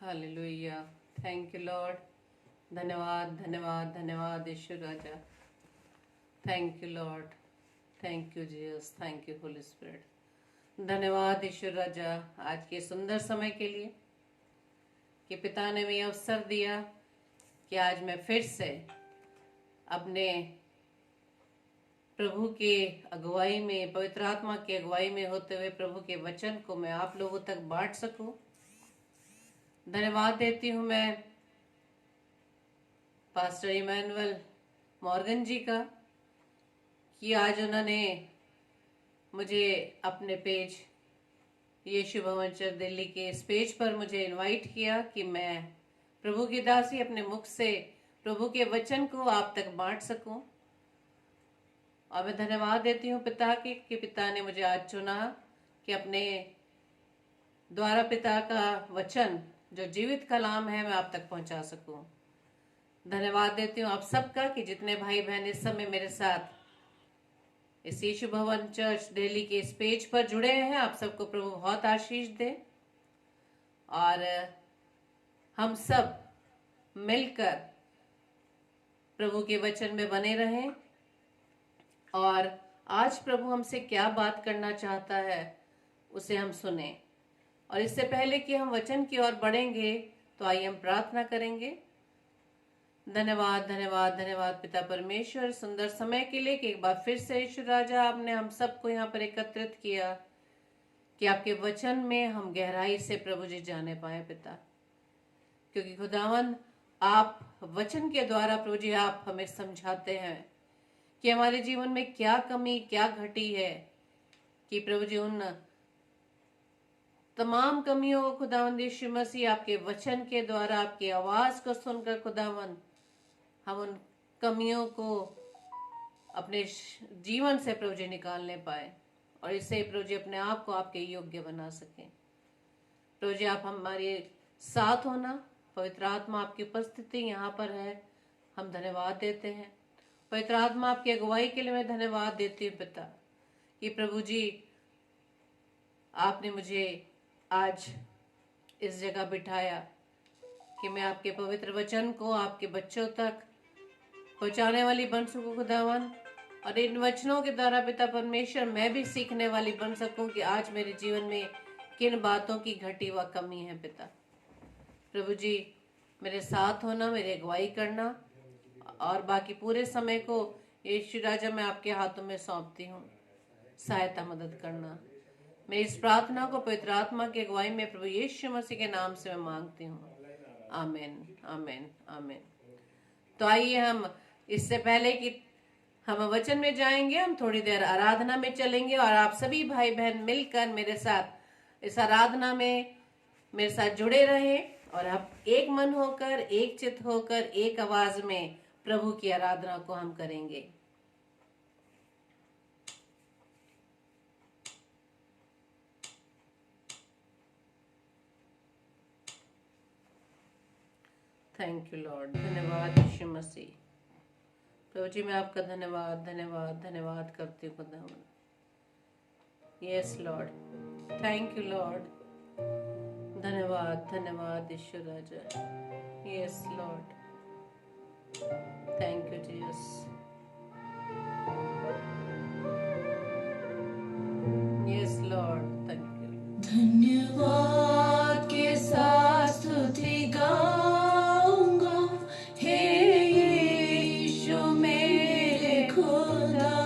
Hallelujah. Thank you Lord. धन्यवाद धन्यवाद धन्यवाद यीशु राजा। Thank you Lord. Thank you Jesus. Thank you Holy Spirit. धन्यवाद यीशु राजा आज के सुंदर समय के लिए कि पिता ने मुझे अवसर दिया कि आज मैं फिर से अपने प्रभु के अगुवाई में, पवित्र आत्मा की अगुवाई में होते हुए प्रभु के वचन को मैं आप लोगों तक बांट सकूं। धन्यवाद देती हूं मैं पास्टर इमैनुअल मॉर्गन जी का कि आज उन्होंने मुझे अपने पेज यीशु भवन चर्च दिल्ली के इस पेज पर मुझे इनवाइट किया कि मैं प्रभु की दासी अपने मुख से प्रभु के वचन को आप तक बांट सकूं। और मैं धन्यवाद देती हूँ पिता की कि पिता ने मुझे आज चुना कि अपने द्वारा पिता का वचन जो जीवित कलाम है मैं आप तक पहुंचा सकूं। धन्यवाद देती हूँ आप सबका कि जितने भाई बहन इस समय मेरे साथ इस यीशु भवन चर्च दिल्ली के इस पेज पर जुड़े हैं, आप सबको प्रभु बहुत आशीष दे और हम सब मिलकर प्रभु के वचन में बने रहें। और आज प्रभु हमसे क्या बात करना चाहता है उसे हम सुने। और इससे पहले कि हम वचन की ओर बढ़ेंगे तो आइए हम प्रार्थना करेंगे। धन्यवाद धन्यवाद धन्यवाद पिता परमेश्वर सुंदर समय के लिए कि एक बार फिर से यीशु राजा आपने हम सबको यहाँ पर एकत्रित किया कि आपके वचन में हम गहराई से प्रभु जी जाने पाए पिता, क्योंकि खुदावन आप वचन के द्वारा प्रभु जी आप हमें समझाते हैं कि हमारे जीवन में क्या कमी क्या घटी है, कि प्रभु जी उन तमाम कमियों को खुदावन यीशु मसीह आपके वचन के द्वारा आपकी आवाज को सुनकर खुदावन हम उन कमियों को अपने जीवन से प्रभु जी निकालने पाए और इससे प्रभु जी अपने आप को आपके योग्य बना सकें। प्रभु जी आप हमारे साथ होना, पवित्र आत्मा आपकी उपस्थिति यहाँ पर है, हम धन्यवाद देते हैं। पवित्र आत्मा आपकी अगुवाई के लिए मैं धन्यवाद देती हूँ पिता कि प्रभु जी आपने मुझे आज इस जगह बिठाया कि मैं आपके पवित्र वचन को आपके बच्चों तक पहुंचाने वाली बन सकूं खुदावन, और इन वचनों के द्वारा पिता परमेश्वर मैं भी सीखने वाली बन सकूं कि आज मेरे जीवन में किन बातों की घटी व कमी है पिता। प्रभु जी मेरे साथ होना, मेरी अगुवाई करना और बाकी पूरे समय को यीशु राजा मैं आपके हाथों में सौंपती हूँ। सहायता मदद करना। मैं इस प्रार्थना को पवित्र आत्मा की अगुवाई में प्रभु यीशु मसीह के नाम से मैं मांगती हूँ। आमीन आमीन आमीन। तो आइए हम इससे पहले कि हम वचन में जाएंगे, हम थोड़ी देर आराधना में चलेंगे और आप सभी भाई बहन मिलकर मेरे साथ इस आराधना में मेरे साथ जुड़े रहें और आप एक मन होकर, एक चित होकर, एक आवाज में प्रभु की आराधना को हम करेंगे। Thank you Lord. धन्यवाद यीशु मसीह। प्रभु जी मैं आपका धन्यवाद धन्यवाद धन्यवाद करती हूँ खुदावन। Yes Lord, thank you Lord. धन्यवाद धन्यवाद यीशु राजा। Yes Lord, thank you Jesus. Yes Lord, thank you. धन्यवाद के साथ स्तुति गाऊंगा हे यीशु मेरे खुदा,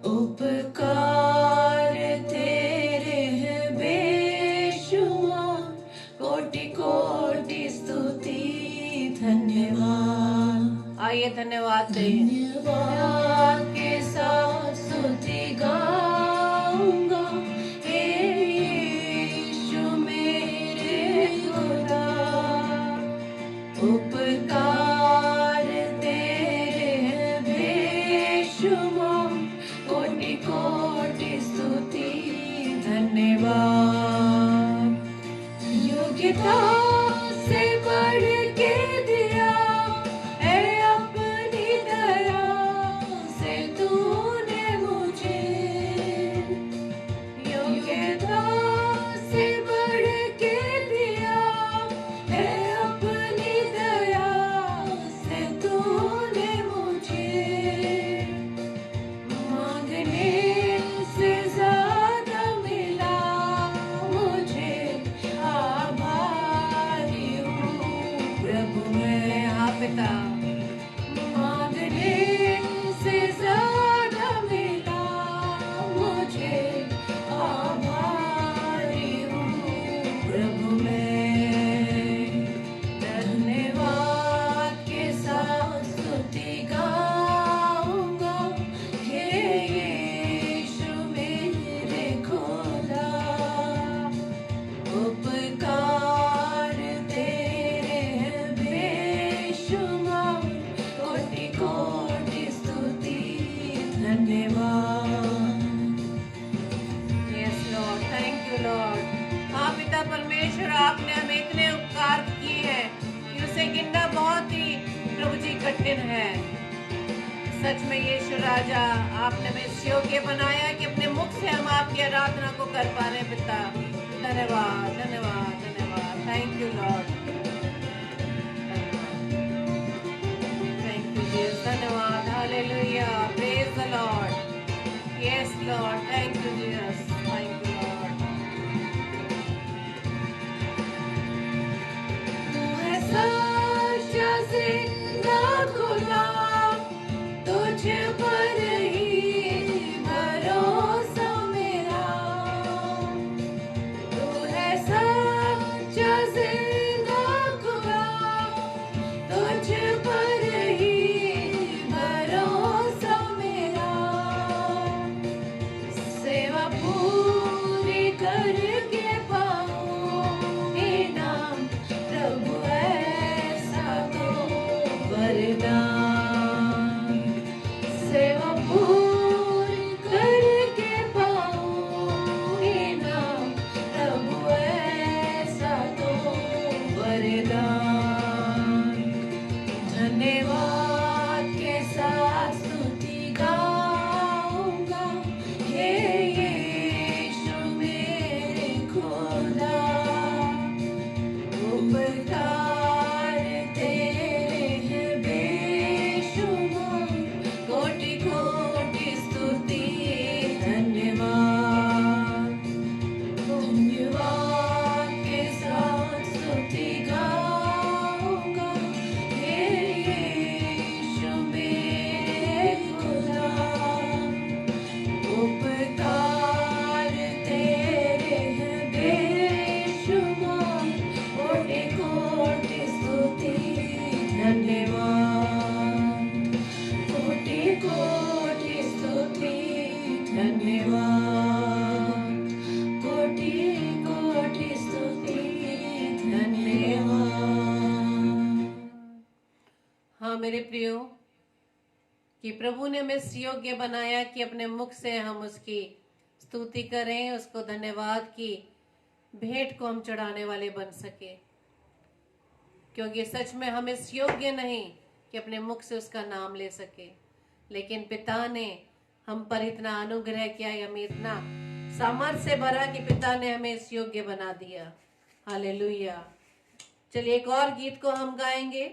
उपकार तेरे हैं बेशुमार, कोटि कोटि स्तुति धन्यवाद। आइए धन्यवाद दें। धन्यवाद के साथ स्तुति गाऊंगा हे यीशु मेरे खुदा, उपकार तेरे हैं बेशुमार, कोटि कोटि स्तुति धन्यवाद। योग्यता से बढ़ के दिया है अपनी दया से तूने मुझे, योग्यता से बढ़ के दिया आपने हमें इतने उपकार किए हैं कि उसे गिनना बहुत ही प्रभु जी कठिन है। सच में यीशु राजा, आपने हमें इस योग्य बनाया कि अपने मुख से हम आपकी आराधना को कर पा रहे हैं। पिता धन्यवाद धन्यवाद धन्यवाद। Thank you Lord, thank you Jesus, धन्यवाद। Hallelujah, praise the Lord. Yes Lord, thank you Jesus, thank you Lord. तू है सच्चा जिंदा खुदा, तुझ पर ही भरोसा मेरा। तू है सच्चा जिंदा खुदा, तुझ पर ही भरोसा मेरा। सेवा पूरी करके पाऊं इनाम, प्रभु ऐसा तो वरदान। सेवा पूरी करके पाऊं इनाम, प्रभु ऐसा तो वरदान। धन्यवाद के साथ स्तुति गाऊंगा, हे यीशु मेरे खुदा। उपकार तेरे हैं बेशुमार, कोटि कोटि स्तुति धन्यवाद। धन्यवाद के साथ स्तुति गाऊंगा, हे यीशु मेरे खुदा। उपकार तेरे हैं बेशुमार, कोटि कोटि स्तुति धन्यवाद। कोटि कोटि स्तुति धन्यवाद। कोटि कोटि स्तुति धन्यवाद। हाँ मेरे प्रियो, कि प्रभु ने हमें इस योग्य बनाया कि अपने मुख से हम उसकी स्तुति करें, उसको धन्यवाद की भेंट को हम चढ़ाने वाले बन सके। क्योंकि सच में हम इस योग्य नहीं कि अपने मुख से उसका नाम ले सके, लेकिन पिता ने हम पर इतना अनुग्रह किया, हमें इतना सामर्थ्य से भरा कि पिता ने हमें इस योग्य बना दिया। हालेलुया। चलिए एक और गीत को हम गाएंगे।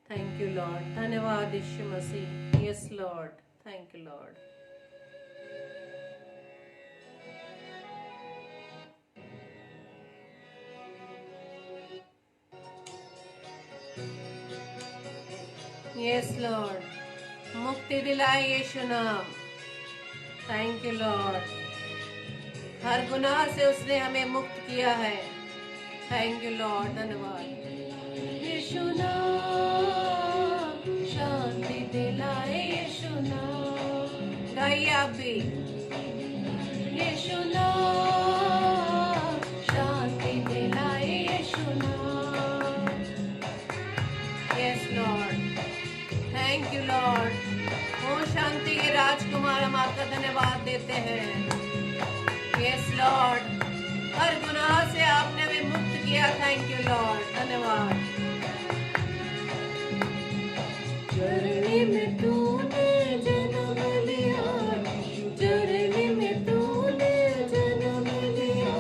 थैंक यू लॉर्ड, धन्यवाद यीशु मसीह। Yes Lord, thank you Lord. Yes Lord, मुक्ति दिलाए यीशु नाम। थैंक यू लॉर्ड, हर गुनाह से उसने हमें मुक्त किया है। थैंक यू लॉर्ड, धन्यवाद। यीशु नाम शांति दिलाए, यीशु नाम गाइए आप भी। यीशु नाम शांति दिलाए, यीशु नाम। Yes Lord, thank you Lord. ओ शांति के राजकुमार, हम आपका धन्यवाद देते हैं। यस लॉर्ड, हर गुनाह से आपने हमें मुक्त किया। थैंक यू लॉर्ड, धन्यवाद। चरनी में तूने जन्म लिया, चरनी में तूने जन्म लिया,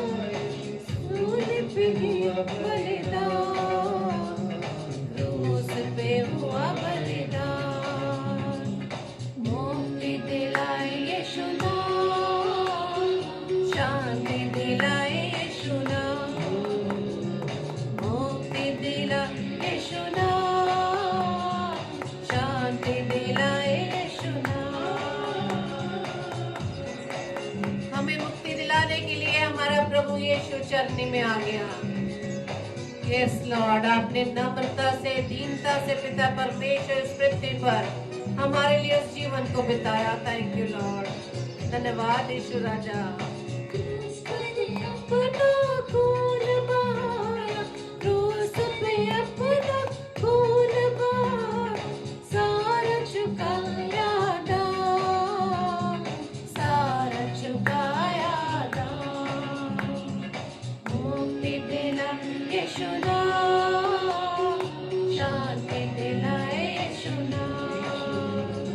सूली पे हुआ बलिदान, क्रूस पे हुआ बलिदान। मुक्ति दिलाए यीशु नाम, शांति दिलाए यीशु नाम। मुक्ति दिलाए यीशु नाम, शांति दिलाए यीशु नाम। हमें मुक्ति दिलाने के लिए हमारा प्रभु यीशु चरनी में आ गया। यस लॉर्ड, आपने नम्रता से, दीनता से पिता परमेश्वर इस पृथ्वी पर हमारे लिए उस जीवन को बिताया। थैंक यू लॉर्ड, धन्यवाद यीशु राजा। क्रूस पे अपना खून बहाया, क्रूस पे अपना खून बहाया, सारा चुकाया दाम, सारा चुकाया दाम। यीशु नाम शांति दिलाए यीशु नाम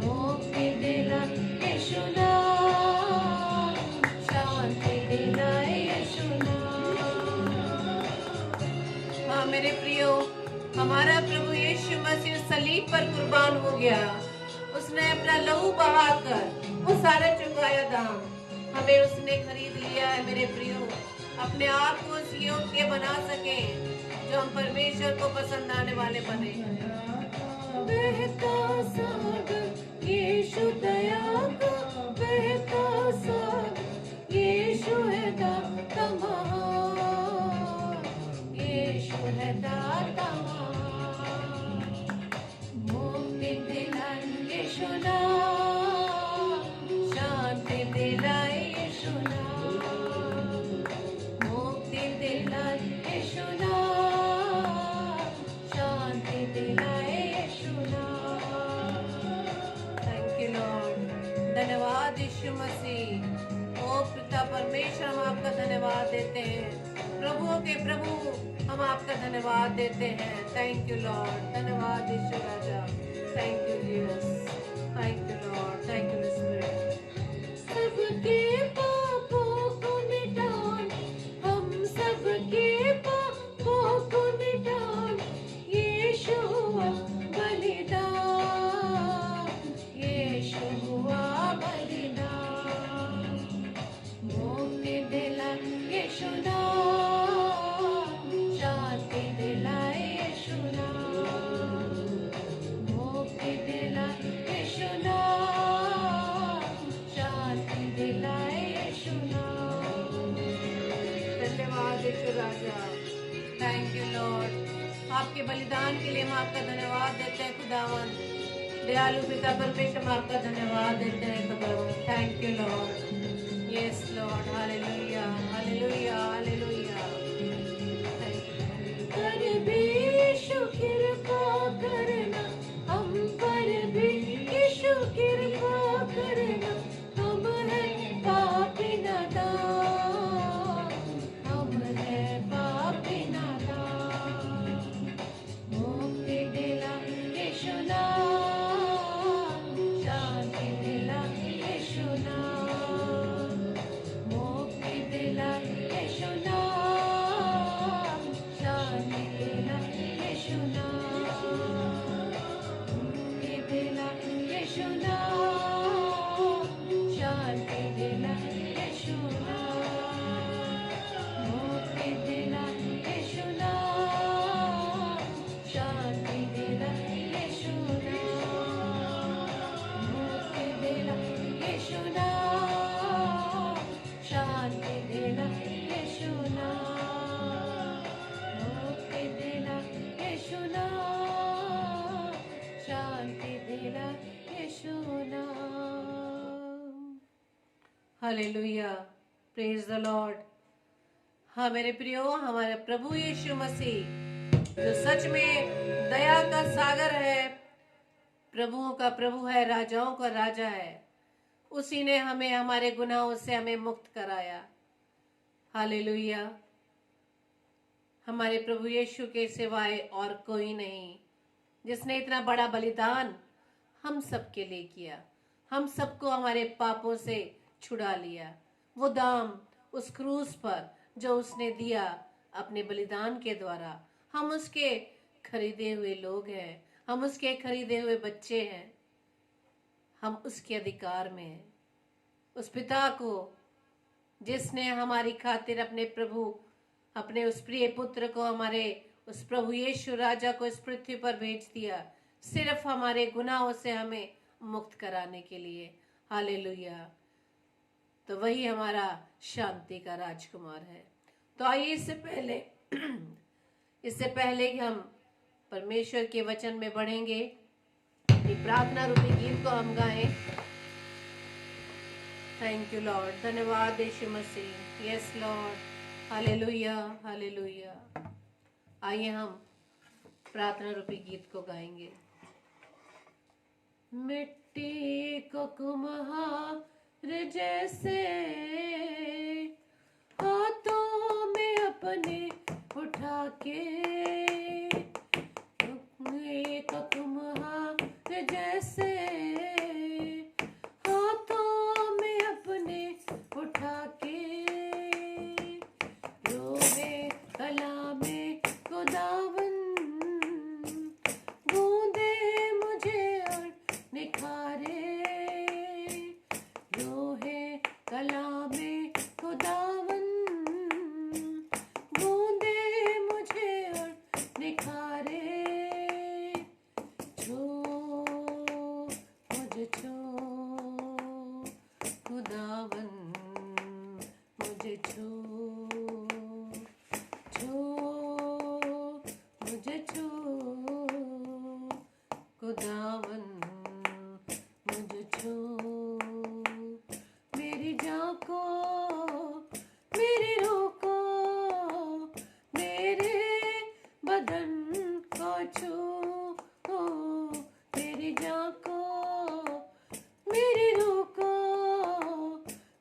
मुक्ति दिलाए यीशु नाम शांति दिलाए यीशु नाम। हाँ मेरे प्रियो, हमारा प्रभु यीशु मसीह सलीब पर कुर्बान हो गया। उसने अपना लहू बहाकर वो सारा चुकाया दाम। हमें उसने खरीद लिया है मेरे प्रियो, अपने आप को उस योग्य बना सके जो हम परमेश्वर को पसंद आने वाले बने। बहता सागर यीशु दया का बहता सागर यीशु है दाता महान यीशु है दाता महान मुक्ति दिलाए यीशु नाम शांति दिलाए यीशु नाम मुक्ति दिलाए यीशु नाम शांति दिलाए यीशु नाम। Thank you Lord. धन्यवाद यीशु मसीह। ओ पिता परमेश्वर, हम आपका धन्यवाद देते हैं। प्रभुओं के प्रभु, हम आपका धन्यवाद देते हैं। Thank you Lord. धन्यवाद यीशु राजा। Thank you Jesus. Thank you Lord. Thank you spirit. सबके पापों को मिटाने हम सबके पापों को मिटाने यीशु हुआ बलिदान यीशु हुआ बलिदान मुक्ति दिलाए यीशु नाम शांति दिलाए यीशु नाम मुक्ति दिलाए यीशु नाम शांति दिलाए यीशु नाम। धन्यवाद यीशु राजा। Thank you Lord. आपके बलिदान के लिए हम आपका धन्यवाद देते हैं खुदावन। दयालु पिता परमेश्वर, हम आपका धन्यवाद देते हैं खुदावन। Thank you Lord. Yes Lord. Hallelujah hallelujah hallelujah. पर भी यीशु कृपा करना हम पर भी यीशु कृपा करना हम है पापी नादान हम है पापी नादान मुक्ति दिलाए यीशु नाम शांति दिलाए यीशु नाम मुक्ति दिलाए यीशु नाम शांति दिलाए यीशु नाम मुक्ति दिलाए यीशु नाम शांति दिलाए यीशु नाम मुक्ति दिलाए यीशु नाम शांति दिलाए यीशु नाम मुक्ति दिलाए यीशु नाम शांति दिलाए यीशु नाम मुक्ति दिलाए यीशु नाम शांति दिलाए यीशु नाम। हालेलुया। Praise the Lord. हाँ मेरे प्रियो, हमारे प्रभु यीशु मसीह जो सच में दया का सागर है, प्रभुओं का प्रभु है, राजाओं का राजा है, उसी ने हमें हमारे गुनाहों से हमें मुक्त कराया। हालेलुया। हमारे प्रभु यीशु के सिवाय और कोई नहीं जिसने इतना बड़ा बलिदान हम सबके लिए किया, हम सबको हमारे पापों से छुड़ा लिया। वो दाम उस क्रूस पर जो उसने दिया अपने बलिदान के द्वारा, हम उसके खरीदे हुए लोग हैं, हम उसके खरीदे हुए बच्चे हैं, हम उसके अधिकार में हैं। उस पिता को जिसने हमारी खातिर अपने प्रभु, अपने उस प्रिय पुत्र को, हमारे उस प्रभु यीशु राजा को इस पृथ्वी पर भेज दिया, सिर्फ हमारे गुनाहों से हमें मुक्त कराने के लिए। हालेलुया। तो वही हमारा शांति का राजकुमार है। तो आइए इससे पहले कि हम परमेश्वर के वचन में बढ़ेंगे, ये प्रार्थना रूपी गीत को हम गाएं। Thank you Lord. धन्यवाद यीशु मसीह। Yes Lord. Hallelujah hallelujah. आइए हम प्रार्थना रूपी गीत को गाएंगे। मिट्टी को कुम्हार जैसे हाथों में अपने उठाया, उठा के एक तुम हाथ जैसे हाथों में अपने उठा के रोवे कला में खुदावन बूंदे मुझे और निखारे रोहे कला में खुदावन बूंदे मुझे और निखारे छो मुझे छो खुदावन मुझे छो छो मुझे छो खुदावन मुझे छो मेरी जान को मेरी रूह को मेरे बदन को छू मेरी जान को मेरी रूह को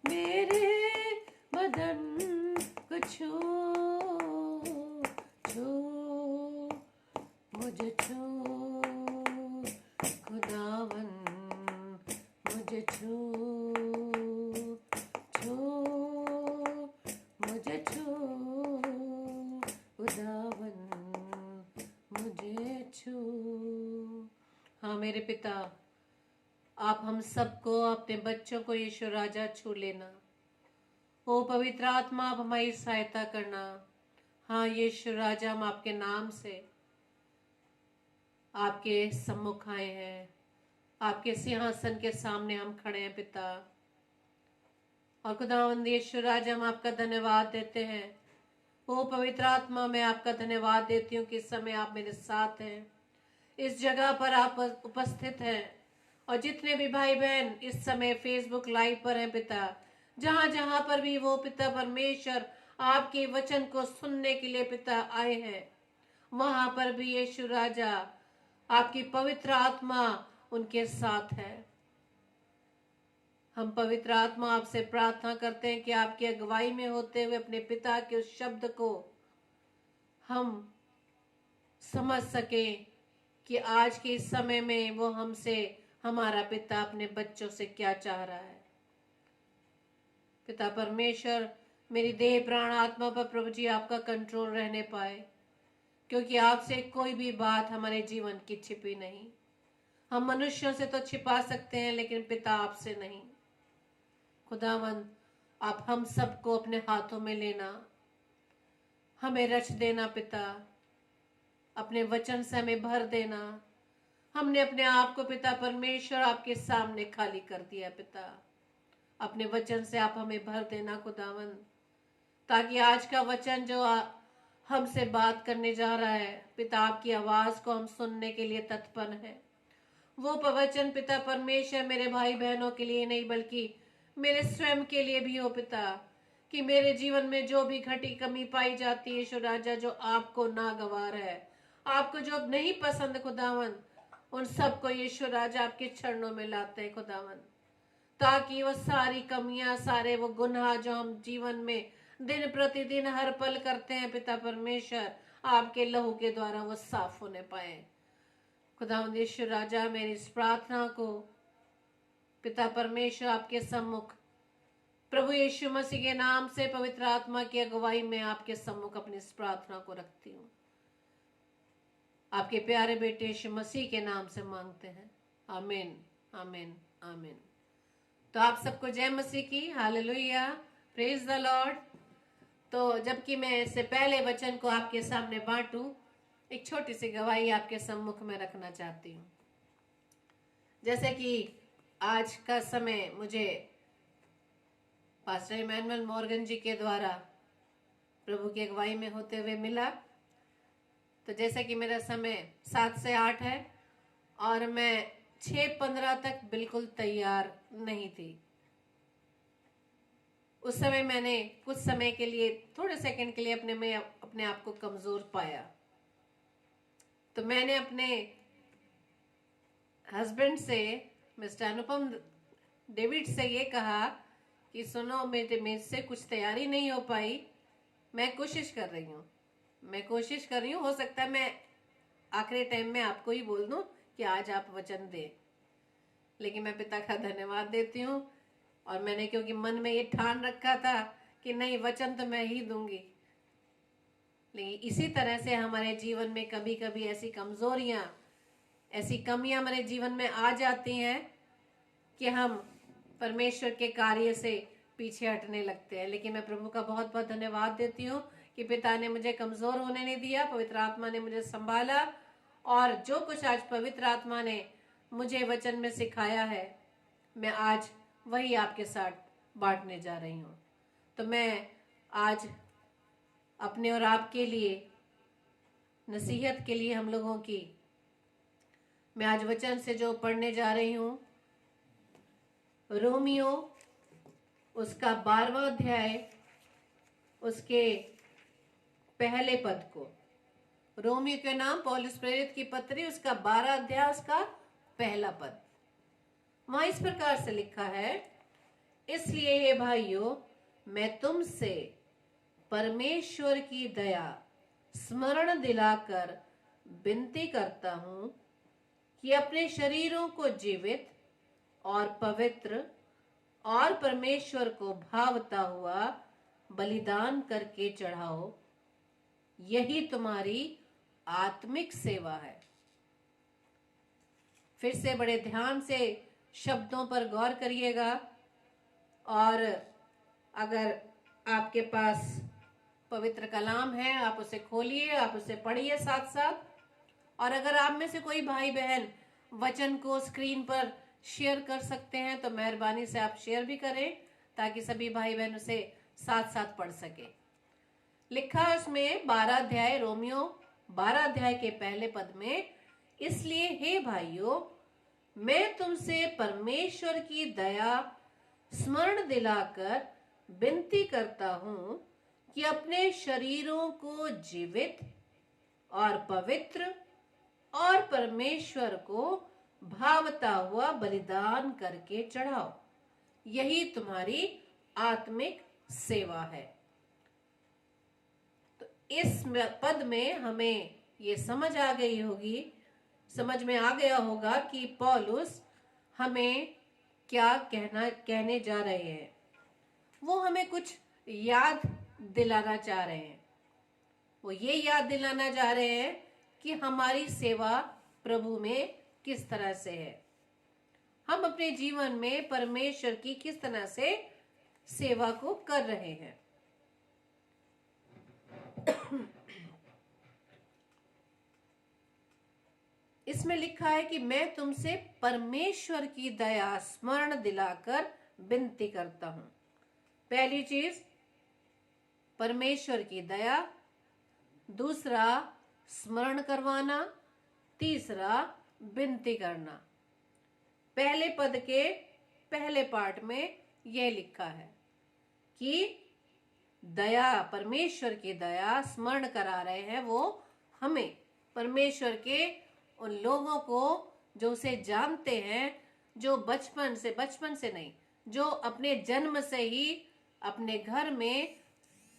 मेरे बदन को छू मुझे छू खुदावन मुझे छू मुझे छू खुदावन मुझे छू। हाँ मेरे पिता, आप हम सबको, अपने बच्चों को यीशु राजा छू लेना। ओ पवित्र आत्मा, आप हमारी सहायता करना। हाँ यीशु राजा, हम आपके नाम से आपके सम्मुख आए हैं, आपके सिंहासन के सामने हम खड़े हैं पिता। और खुदावंद यीशु राजा, हम आपका धन्यवाद देते हैं। ओ पवित्र आत्मा, मैं आपका धन्यवाद देती हूँ कि इस समय आप मेरे साथ हैं, इस जगह पर आप उपस्थित हैं। और जितने भी भाई बहन इस समय फेसबुक लाइव पर हैं पिता, जहां जहां पर भी वो पिता परमेश्वर आपके वचन को सुनने के लिए पिता आए हैं, वहां पर भी यीशु राजा आपकी पवित्र आत्मा उनके साथ है। हम पवित्र आत्मा आपसे प्रार्थना करते हैं कि आपकी अगुवाई में होते हुए अपने पिता के उस शब्द को हम समझ सके कि आज के इस समय में वो हमसे, हमारा पिता अपने बच्चों से क्या चाह रहा है। पिता परमेश्वर, मेरी देह प्राण आत्मा पर प्रभु जी आपका कंट्रोल रहने पाए, क्योंकि आपसे कोई भी बात हमारे जीवन की छिपी नहीं। हम मनुष्यों से तो छिपा सकते हैं, लेकिन पिता आपसे नहीं। खुदावंद, आप हम सबको अपने हाथों में लेना, हमें रच देना पिता, अपने वचन से हमें भर देना। हमने अपने आप को पिता परमेश्वर आपके सामने खाली कर दिया पिता, अपने वचन से आप हमें भर देना खुदावंद, ताकि आज का वचन जो हमसे बात करने जा रहा है पिता, आपकी आवाज को हम सुनने के लिए तत्पर है। वो वचन पिता परमेश्वर मेरे भाई बहनों के लिए नहीं, बल्कि मेरे स्वयं के लिए भी हो पिता, कि मेरे जीवन में जो भी घटी कमी पाई जाती है यीशु राजा, जो आपको नागवार है, आपको जो नहीं पसंद खुदावन, उन सबको यीशु राजा आपके चरणों में लाते हैं खुदावन, ताकि वो सारी कमियां, सारे वो गुनाह जो हम जीवन में दिन प्रतिदिन हर पल करते हैं पिता परमेश्वर, आपके लहू के द्वारा वो साफ होने पाए। खुदावंद यीशु राजा, मेरी इस प्रार्थना को पिता परमेश्वर आपके सम्मुख प्रभु यीशु मसीह के नाम से पवित्र आत्मा की अगुवाई में आपके सम्मुख अपनी इस प्रार्थना को रखती हूँ। आपके प्यारे बेटे यीशु मसीह के नाम से मांगते हैं, आमीन आमीन आमीन। तो आप सबको जय मसीह की, हालेलुया, प्रेज द लॉर्ड। तो जबकि मैं इससे पहले वचन को आपके सामने बांटूं, एक छोटी सी गवाही आपके सम्मुख में रखना चाहती हूँ। जैसे कि आज का समय मुझे पास्टर इमैनुअल मॉर्गन जी के द्वारा प्रभु की अगुवाई में होते हुए मिला, तो जैसे कि मेरा समय 7 से 8 है और मैं 6:15 तक बिल्कुल तैयार नहीं थी। उस समय मैंने कुछ समय के लिए, थोड़े सेकंड के लिए अपने आप को कमजोर पाया। तो मैंने अपने हस्बैंड से, मिस्टर अनुपम डेविड से ये कहा कि सुनो, मेरे से कुछ तैयारी नहीं हो पाई, मैं कोशिश कर रही हूँ। मैं कोशिश कर रही हूँ, हो सकता है मैं आखिरी टाइम में आपको ही बोल दूं कि आज आप वचन दें, लेकिन मैं पिता का धन्यवाद देती हूँ। और मैंने क्योंकि मन में ये ठान रखा था कि नहीं, वचन तो मैं ही दूंगी, लेकिन इसी तरह से हमारे जीवन में कभी कभी ऐसी कमजोरियां, ऐसी कमियां हमारे जीवन में आ जाती हैं कि हम परमेश्वर के कार्य से पीछे हटने लगते हैं। लेकिन मैं प्रभु का बहुत बहुत धन्यवाद देती हूँ कि पिता ने मुझे कमजोर होने नहीं दिया, पवित्र आत्मा ने मुझे संभाला, और जो कुछ आज पवित्र आत्मा ने मुझे वचन में सिखाया है, मैं आज वही आपके साथ बांटने जा रही हूँ। तो मैं आज अपने और आपके लिए, नसीहत के लिए हम लोगों की, मैं आज वचन से जो पढ़ने जा रही हूँ, रोमियो उसका 12वां अध्याय, उसके पहले पद को। रोमियो के नाम पौलुस प्रेरित की पत्री, उसका 12 अध्याय, उसका पहला पद। वहां इस प्रकार से लिखा है, इसलिए हे भाइयों, मैं तुमसे परमेश्वर की दया स्मरण दिलाकर विनती करता हूं कि अपने शरीरों को जीवित और पवित्र और परमेश्वर को भावता हुआ बलिदान करके चढ़ाओ, यही तुम्हारी आत्मिक सेवा है। फिर से बड़े ध्यान से शब्दों पर गौर करिएगा, और अगर आपके पास पवित्र कलाम है आप उसे खोलिए, आप उसे पढ़िए साथ साथ। और अगर आप में से कोई भाई बहन वचन को स्क्रीन पर शेयर कर सकते हैं तो मेहरबानी से आप शेयर भी करें, ताकि सभी भाई बहन उसे साथ साथ पढ़ सके। लिखा है उसमें 12 अध्याय, रोमियो 12 अध्याय के पहले पद में, इसलिए हे भाइयों, मैं तुमसे परमेश्वर की दया स्मरण दिलाकर विनती करता हूं कि अपने शरीरों को जीवित और पवित्र और परमेश्वर को भावता हुआ बलिदान करके चढ़ाओ, यही तुम्हारी आत्मिक सेवा है। तो इस पद में हमें ये समझ आ गई होगी, समझ में आ गया होगा कि पौलुस हमें क्या कहने जा रहे हैं। वो हमें कुछ याद दिलाना चाह रहे हैं। वो ये याद दिलाना चाह रहे हैं कि हमारी सेवा प्रभु में किस तरह से है, हम अपने जीवन में परमेश्वर की किस तरह से सेवा को कर रहे हैं। इसमें लिखा है कि मैं तुमसे परमेश्वर की दया स्मरण दिलाकर विनती करता हूं। पहली चीज परमेश्वर की दया, दूसरा स्मरण करवाना, तीसरा विनती करना। पहले पद के पहले पार्ट में यह लिखा है कि दया, परमेश्वर की दया स्मरण करा रहे हैं वो हमें, परमेश्वर के उन लोगों को जो उसे जानते हैं, जो बचपन से नहीं, जो अपने जन्म से ही अपने घर में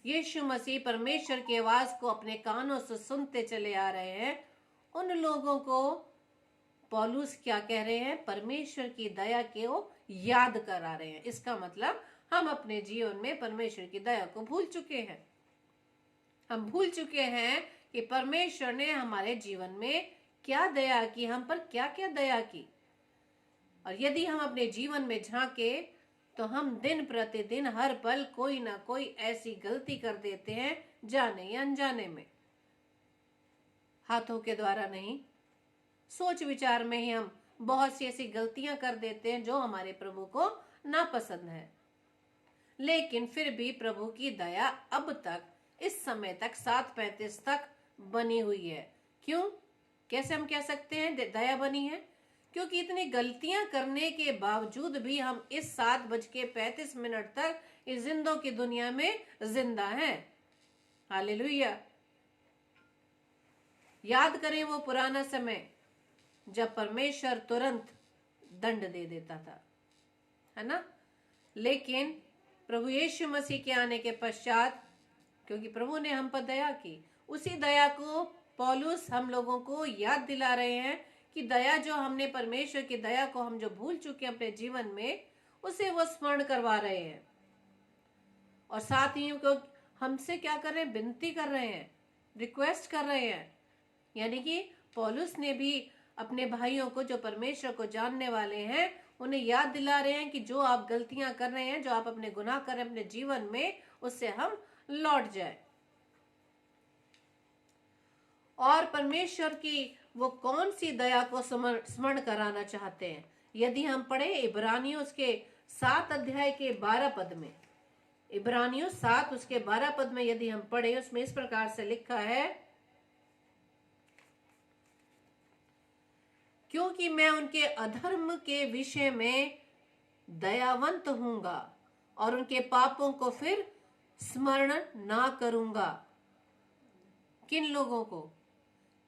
यीशु मसीह परमेश्वर की आवाज को अपने कानों से सुनते चले आ रहे हैं, उन लोगों को पौलुस क्या कह रहे हैं, परमेश्वर की दया को याद करा रहे हैं। इसका मतलब हम अपने जीवन में परमेश्वर की दया को भूल चुके हैं। हम भूल चुके हैं कि परमेश्वर ने हमारे जीवन में क्या दया की, हम पर क्या क्या दया की। और यदि हम अपने जीवन में झांके तो हम दिन प्रतिदिन हर पल कोई ना कोई ऐसी गलती कर देते हैं, जाने या अनजाने में। हाथों के द्वारा नहीं, सोच विचार में ही हम बहुत सी ऐसी गलतियां कर देते हैं जो हमारे प्रभु को नापसंद है। लेकिन फिर भी प्रभु की दया अब तक, इस समय तक 7:35 तक बनी हुई है। क्यों, कैसे हम कह सकते हैं दया बनी है? क्योंकि इतनी गलतियां करने के बावजूद भी हम इस 7:35 तक इस जिंदों की दुनिया में जिंदा हैं। हालेलुया। याद करें वो पुराना समय जब परमेश्वर तुरंत दंड दे देता था, है ना? लेकिन प्रभु यीशु मसीह के आने के पश्चात, क्योंकि प्रभु ने हम पर दया की, उसी दया को पौलुस हम लोगों को याद दिला रहे हैं कि दया जो हमने परमेश्वर की दया को हम जो भूल चुके हैं अपने जीवन में, उसे वो स्मरण करवा रहे हैं। और साथ ही को हमसे क्या कर रहे हैं, विनती कर रहे हैं, रिक्वेस्ट कर रहे हैं। यानी कि पौलुस ने भी अपने भाइयों को जो परमेश्वर को जानने वाले हैं उन्हें याद दिला रहे हैं कि जो आप गलतियां कर रहे हैं, जो आप अपने गुनाह कर रहे हैं अपने जीवन में, उससे हम लौट जाए। और परमेश्वर की वो कौन सी दया को स्मरण कराना चाहते हैं, यदि हम पढ़े इब्रानियों उसके 7 अध्याय के 12 पद में, इब्रानियों 7 उसके 12 पद में यदि हम पढ़े, उसमें इस प्रकार से लिखा है, क्योंकि मैं उनके अधर्म के विषय में दयावंत हूंगा और उनके पापों को फिर स्मरण ना करूंगा। किन लोगों को,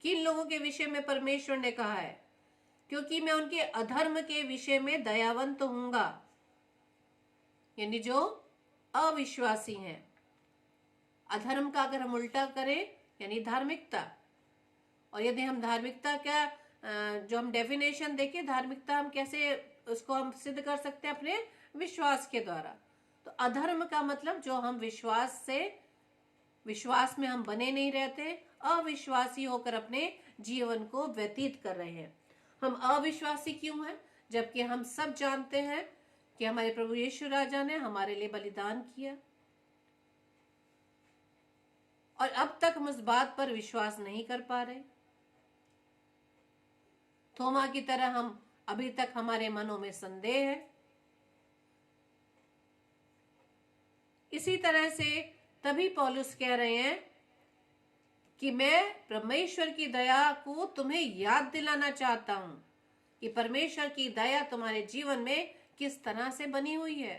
किन लोगों के विषय में परमेश्वर ने कहा है, क्योंकि मैं उनके अधर्म के विषय में दयावंत हूंगा, यानी जो अविश्वासी हैं। अधर्म का अगर हम उल्टा करें यानी धार्मिकता, और यदि हम धार्मिकता का जो हम डेफिनेशन देखें, धार्मिकता हम कैसे उसको हम सिद्ध कर सकते हैं, अपने विश्वास के द्वारा। तो अधर्म का मतलब जो हम विश्वास में हम बने नहीं रहते, अविश्वासी होकर अपने जीवन को व्यतीत कर रहे हैं। हम अविश्वासी क्यों हैं, जबकि हम सब जानते हैं कि हमारे प्रभु यीशु राजा ने हमारे लिए बलिदान किया, और अब तक हम उस बात पर विश्वास नहीं कर पा रहे। थोमा की तरह हम अभी तक हमारे मनों में संदेह है। इसी तरह से तभी पौलुस कह रहे हैं कि मैं परमेश्वर की दया को तुम्हें याद दिलाना चाहता हूं कि परमेश्वर की दया तुम्हारे जीवन में किस तरह से बनी हुई है।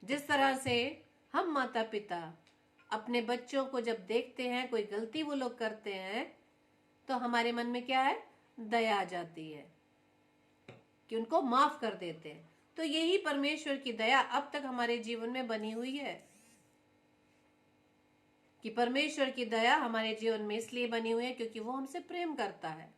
जिस तरह से हम माता पिता अपने बच्चों को जब देखते हैं कोई गलती वो लोग करते हैं, तो हमारे मन में क्या है, दया आ जाती है कि उनको माफ कर देते हैं। तो यही परमेश्वर की दया अब तक हमारे जीवन में बनी हुई है कि परमेश्वर की दया हमारे जीवन में इसलिए बनी हुई है क्योंकि वो हमसे प्रेम करता है।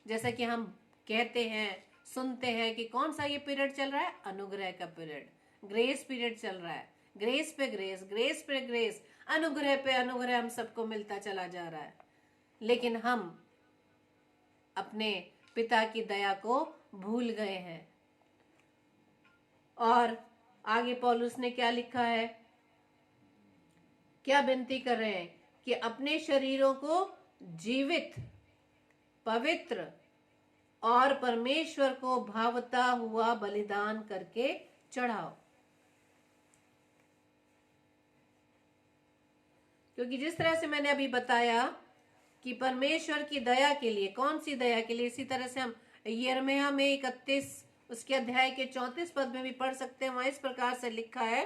जैसा कि हम कहते हैं, सुनते हैं कि कौन सा ये पीरियड चल रहा है, अनुग्रह का पीरियड, ग्रेस पीरियड चल रहा है। ग्रेस पे ग्रेस, ग्रेस पे ग्रेस, अनुग्रह पे अनुग्रह हम सबको मिलता चला जा रहा है। लेकिन हम अपने पिता की दया को भूल गए हैं। और आगे पौलुस ने क्या लिखा है, क्या विनती कर रहे हैं कि अपने शरीरों को जीवित, पवित्र और परमेश्वर को भावता हुआ बलिदान करके चढ़ाओ। क्योंकि जिस तरह से मैंने अभी बताया कि परमेश्वर की दया के लिए, कौन सी दया के लिए, इसी तरह से हम यिर्मयाह में 31 उसके अध्याय के 34 पद में भी पढ़ सकते हैं। वहां इस प्रकार से लिखा है,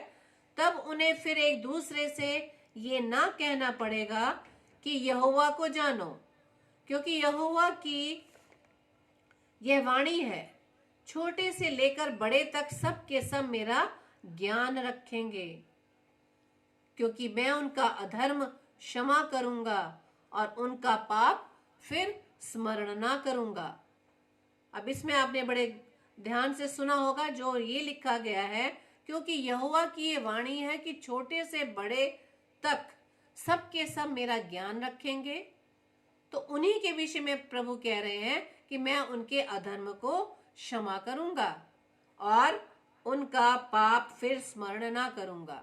तब उन्हें फिर एक दूसरे से ये ना कहना पड़ेगा कि यहोवा को जानो, क्योंकि यहोवा की यह वाणी है, छोटे से लेकर बड़े तक सब के सब मेरा ज्ञान रखेंगे, क्योंकि मैं उनका अधर्म क्षमा करूंगा और उनका पाप फिर स्मरण ना करूंगा। अब इसमें आपने बड़े ध्यान से सुना होगा जो ये लिखा गया है, क्योंकि यहोवा की ये वाणी है कि छोटे से बड़े तक सब के सब मेरा ज्ञान रखेंगे। तो उन्हीं के विषय में प्रभु कह रहे हैं कि मैं उनके अधर्म को क्षमा करूंगा और उनका पाप फिर स्मरण ना करूंगा।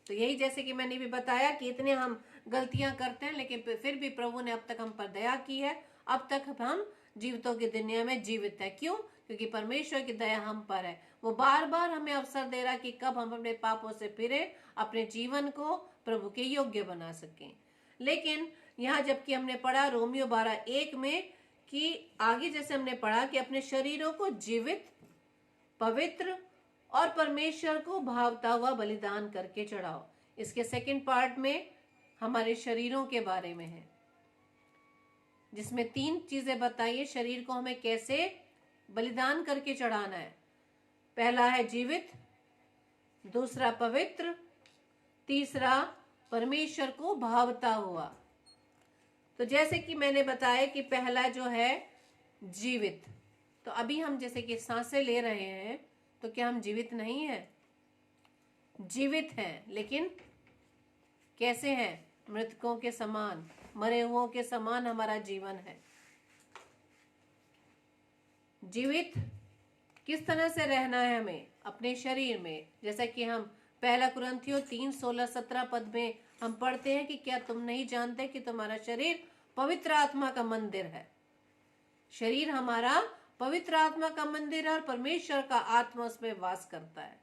तो यही, जैसे कि मैंने भी बताया कि इतने हम गलतियां करते हैं, लेकिन फिर भी प्रभु ने अब तक हम पर दया की है। अब तक हम जीवितों की दुनिया में जीवित है। क्यों? क्योंकि परमेश्वर की दया हम पर है। वो बार बार हमें अवसर दे रहा कि कब हम अपने पापों से फिरे, अपने जीवन को प्रभु के योग्य बना सकें। लेकिन यहाँ जबकि हमने पढ़ा रोमियो 12:1 में कि आगे जैसे हमने पढ़ा कि अपने शरीरों को जीवित, पवित्र और परमेश्वर को भावता हुआ बलिदान करके चढ़ाओ। इसके सेकंड पार्ट में हमारे शरीरों के बारे में है, जिसमें 3 चीजें बताइए शरीर को हमें कैसे बलिदान करके चढ़ाना है। पहला है जीवित, दूसरा पवित्र, तीसरा परमेश्वर को भावता हुआ। तो जैसे कि मैंने बताया कि पहला जो है जीवित, तो अभी हम जैसे कि सांसें ले रहे हैं, तो क्या हम जीवित नहीं हैं? जीवित हैं, लेकिन कैसे हैं? मृतकों के समान, मरे हुओं के समान हमारा जीवन है। जीवित किस तरह से रहना है हमें? अपने शरीर में, जैसा कि हम पहला कुरिन्थियों 3:16-17 पद में हम पढ़ते हैं कि क्या तुम नहीं जानते कि तुम्हारा शरीर पवित्र आत्मा का मंदिर है। शरीर हमारा पवित्र आत्मा का मंदिर है और परमेश्वर का आत्मा उसमें वास करता है।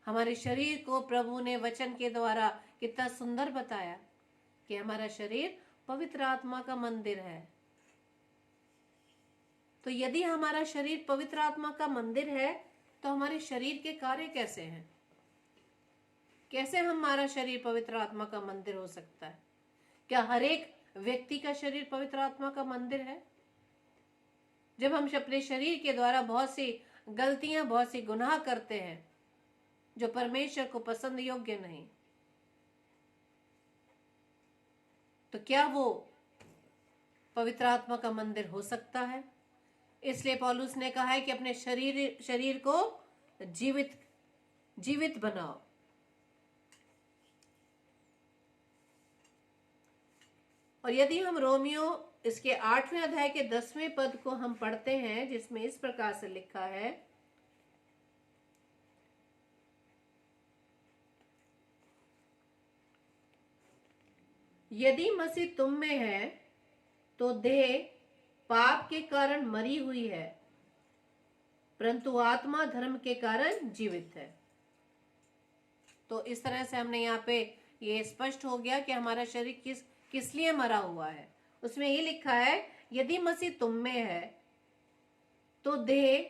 हमारे शरीर को प्रभु ने वचन के द्वारा कितना सुंदर बताया कि हमारा शरीर पवित्र आत्मा का मंदिर है। तो यदि हमारा शरीर पवित्र आत्मा का मंदिर है, तो हमारे शरीर के कार्य कैसे हैं? कैसे हमारा शरीर पवित्र आत्मा का मंदिर हो सकता है? क्या हर एक व्यक्ति का शरीर पवित्र आत्मा का मंदिर है? जब हम अपने शरीर के द्वारा बहुत सी गलतियां, बहुत सी गुनाह करते हैं जो परमेश्वर को पसंद योग्य नहीं, तो क्या वो पवित्र आत्मा का मंदिर हो सकता है? इसलिए पौलुस ने कहा है कि अपने शरीर को जीवित बनाओ। और यदि हम रोमियो इसके 8वें अध्याय के 10वें पद को हम पढ़ते हैं, जिसमें इस प्रकार से लिखा है, यदि मसीह तुम में है तो देह पाप के कारण मरी हुई है, परंतु आत्मा धर्म के कारण जीवित है। तो इस तरह से हमने यहाँ पे ये स्पष्ट हो गया कि हमारा शरीर किस लिए मरा हुआ है। उसमें ये लिखा है, यदि मसीह तुम में है तो देह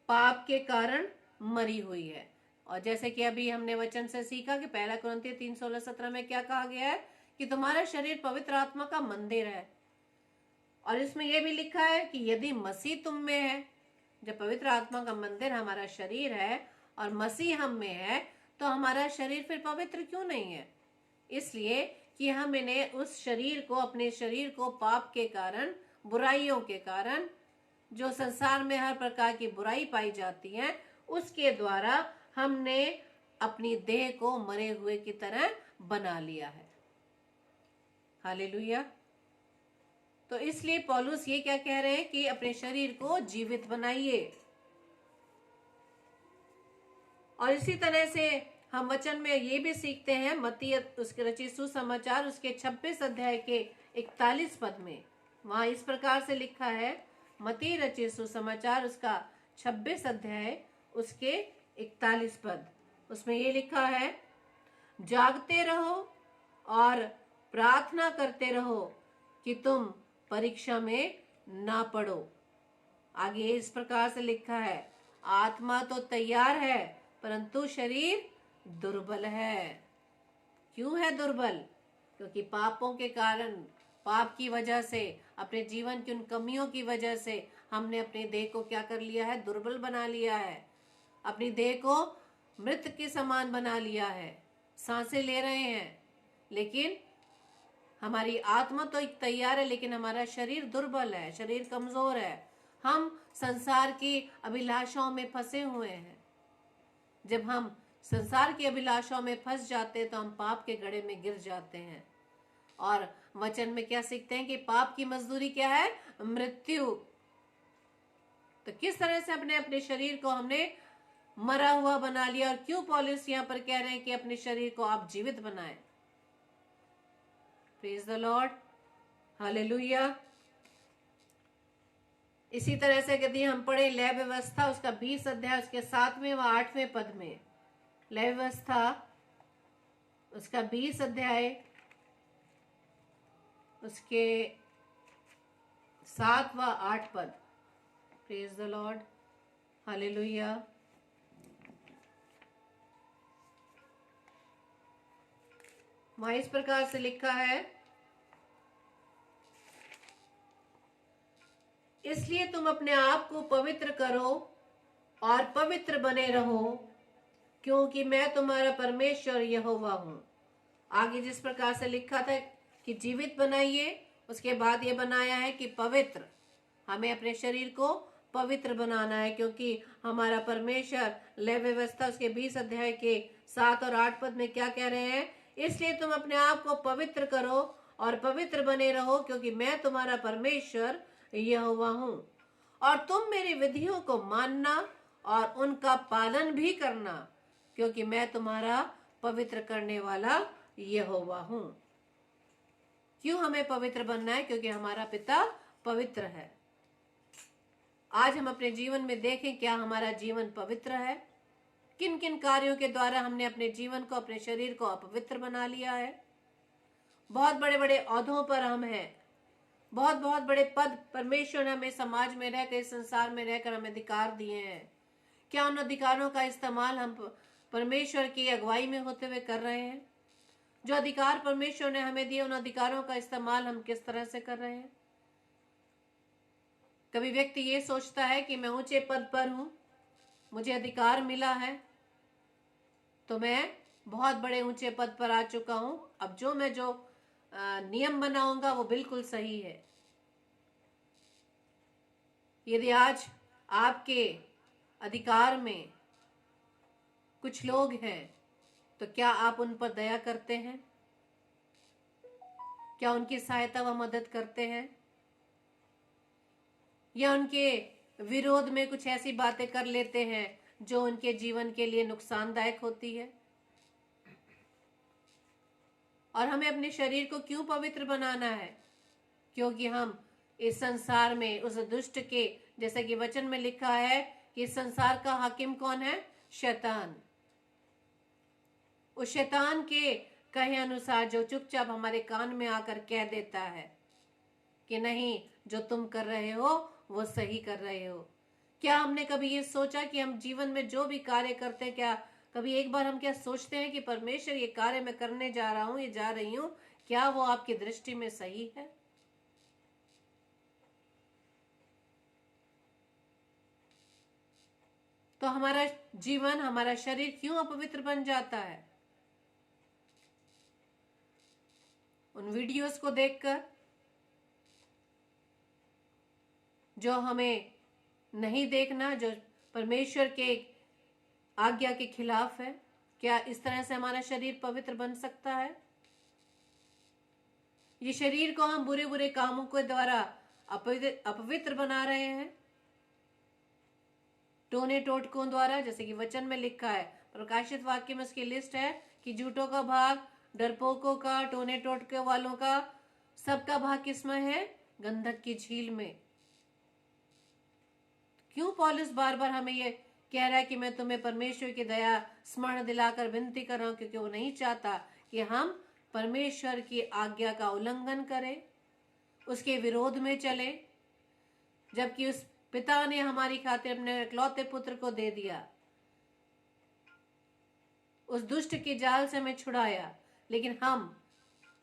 पाप के कारण मरी हुई है। और जैसे कि अभी हमने वचन से सीखा कि पहला कुरिन्थियों 3:16-17 में क्या कहा गया है कि तुम्हारा शरीर पवित्र आत्मा का मंदिर है। और इसमें यह भी लिखा है कि यदि मसीह तुम में है, जब पवित्र आत्मा का मंदिर हमारा शरीर है और मसीह हम में है, तो हमारा शरीर फिर पवित्र क्यों नहीं है? इसलिए कि हमने उस शरीर को, अपने शरीर को पाप के कारण, बुराइयों के कारण, जो संसार में हर प्रकार की बुराई पाई जाती है, उसके द्वारा हमने अपनी देह को मरे हुए की तरह बना लिया है। हालेलुया। तो इसलिए पौलुस ये क्या कह रहे हैं कि अपने शरीर को जीवित बनाइए। और इसी तरह से हम वचन में ये भी सीखते हैं, मत्ती उसके रचित सुसमाचार उसके 26 अध्याय के 41 पद में, वहां इस प्रकार से लिखा है, मत्ती रचित सुसमाचार उसका 26 अध्याय उसके 41 पद, उसमें ये लिखा है, जागते रहो और प्रार्थना करते रहो कि तुम परीक्षा में ना पड़ो। आगे इस प्रकार से लिखा है, आत्मा तो तैयार है परंतु शरीर दुर्बल है। क्यों है दुर्बल? क्योंकि पापों के कारण, पाप की वजह से, अपने जीवन की उन कमियों की वजह से हमने अपने देह को क्या कर लिया है? दुर्बल बना लिया है। अपनी देह को मृत के समान बना लिया है। सांसें ले रहे हैं, लेकिन हमारी आत्मा तो एक तैयार है, लेकिन हमारा शरीर दुर्बल है, शरीर कमजोर है। हम संसार की अभिलाषाओं में फंसे हुए हैं। जब हम संसार की अभिलाषाओं में फंस जाते हैं तो हम पाप के गड्ढे में गिर जाते हैं। और वचन में क्या सीखते हैं कि पाप की मजदूरी क्या है? मृत्यु। तो किस तरह से अपने शरीर को हमने मरा हुआ बना लिया। और क्यों पौलुस यहाँ पर कह रहे हैं कि अपने शरीर को आप जीवित बनाएं? Praise the Lord, hallelujah. इसी तरह से यदि हम पढ़े लय व्यवस्था उसका 20 अध्याय उसके 7वें व 8वें पद में, लय व्यवस्था उसका 20 अध्याय उसके 7 व 8 पद, प्रेज द लॉर्ड, हालेलुया। वहां इस प्रकार से लिखा है, इसलिए तुम अपने आप को पवित्र करो और पवित्र बने रहो, क्योंकि मैं तुम्हारा परमेश्वर यहोवा हूं। आगे जिस प्रकार से लिखा था कि जीवित बनाइए, उसके बाद ये बनाया है कि पवित्र। हमें अपने शरीर को पवित्र बनाना है, क्योंकि हमारा परमेश्वर लय व्यवस्था उसके 20 अध्याय के 7 और 8 पद में क्या कह रहे हैं? इसलिए तुम अपने आप को पवित्र करो और पवित्र बने रहो, क्योंकि मैं तुम्हारा परमेश्वर यहोवा हूं। और तुम मेरी विधियों को मानना और उनका पालन भी करना, क्योंकि मैं तुम्हारा पवित्र करने वाला यहोवा हूं। क्यों हमें पवित्र बनना है? क्योंकि हमारा पिता पवित्र है। आज हम अपने जीवन में देखें, क्या हमारा जीवन पवित्र है? किन किन कार्यों के द्वारा हमने अपने जीवन को, अपने शरीर को अपवित्र बना लिया है? बहुत बड़े बड़े ओहदों पर हम हैं, बहुत बहुत बड़े पद परमेश्वर ने हमें समाज में रहकर, इस संसार में रहकर हमें अधिकार दिए हैं। क्या उन अधिकारों का इस्तेमाल हम परमेश्वर की अगुवाई में होते हुए कर रहे हैं? जो अधिकार परमेश्वर ने हमें दिए, उन अधिकारों का इस्तेमाल हम किस तरह से कर रहे हैं? कभी व्यक्ति ये सोचता है कि मैं ऊंचे पद पर हूं, मुझे अधिकार मिला है, तो मैं बहुत बड़े ऊंचे पद पर आ चुका हूं, अब जो मैं नियम बनाऊंगा वो बिल्कुल सही है। यदि आज आपके अधिकार में कुछ लोग हैं, तो क्या आप उन पर दया करते हैं? क्या उनकी सहायता व मदद करते हैं? या उनके विरोध में कुछ ऐसी बातें कर लेते हैं जो उनके जीवन के लिए नुकसानदायक होती है? और हमें अपने शरीर को क्यों पवित्र बनाना है? क्योंकि हम इस संसार में उस दुष्ट के, जैसे कि वचन में लिखा है कि इस संसार का हाकिम कौन है? शैतान। उस शैतान के कहे अनुसार जो चुपचाप हमारे कान में आकर कह देता है कि नहीं, जो तुम कर रहे हो वो सही कर रहे हो। क्या हमने कभी ये सोचा कि हम जीवन में जो भी कार्य करते हैं, क्या कभी एक बार हम क्या सोचते हैं कि परमेश्वर, ये कार्य मैं करने जा रहा हूं, ये जा रही हूं, क्या वो आपकी दृष्टि में सही है? तो हमारा जीवन, हमारा शरीर क्यों अपवित्र बन जाता है? उन वीडियोस को देखकर जो हमें नहीं देखना, जो परमेश्वर के आज्ञा के खिलाफ है। क्या इस तरह से हमारा शरीर पवित्र बन सकता है? ये शरीर को हम बुरे बुरे कामों के द्वारा अपवित्र बना रहे हैं, टोने टोटकों द्वारा। जैसे कि वचन में लिखा है, प्रकाशित वाक्य में उसकी लिस्ट है कि झूठों का भाग, डरपोकों का, टोने टोटके वालों का, सबका भाग किसमें है? गंधक की झील में। क्यों पौलुस बार बार हमें ये कह रहा है कि मैं तुम्हें परमेश्वर की दया स्मरण दिलाकर विनती कर रहा हूं? क्योंकि वो नहीं चाहता कि हम परमेश्वर की आज्ञा का उल्लंघन करें, उसके विरोध में चले, जबकि उस पिता ने हमारी खातिर अपने इकलौते पुत्र को दे दिया, उस दुष्ट के जाल से हमें छुड़ाया। लेकिन हम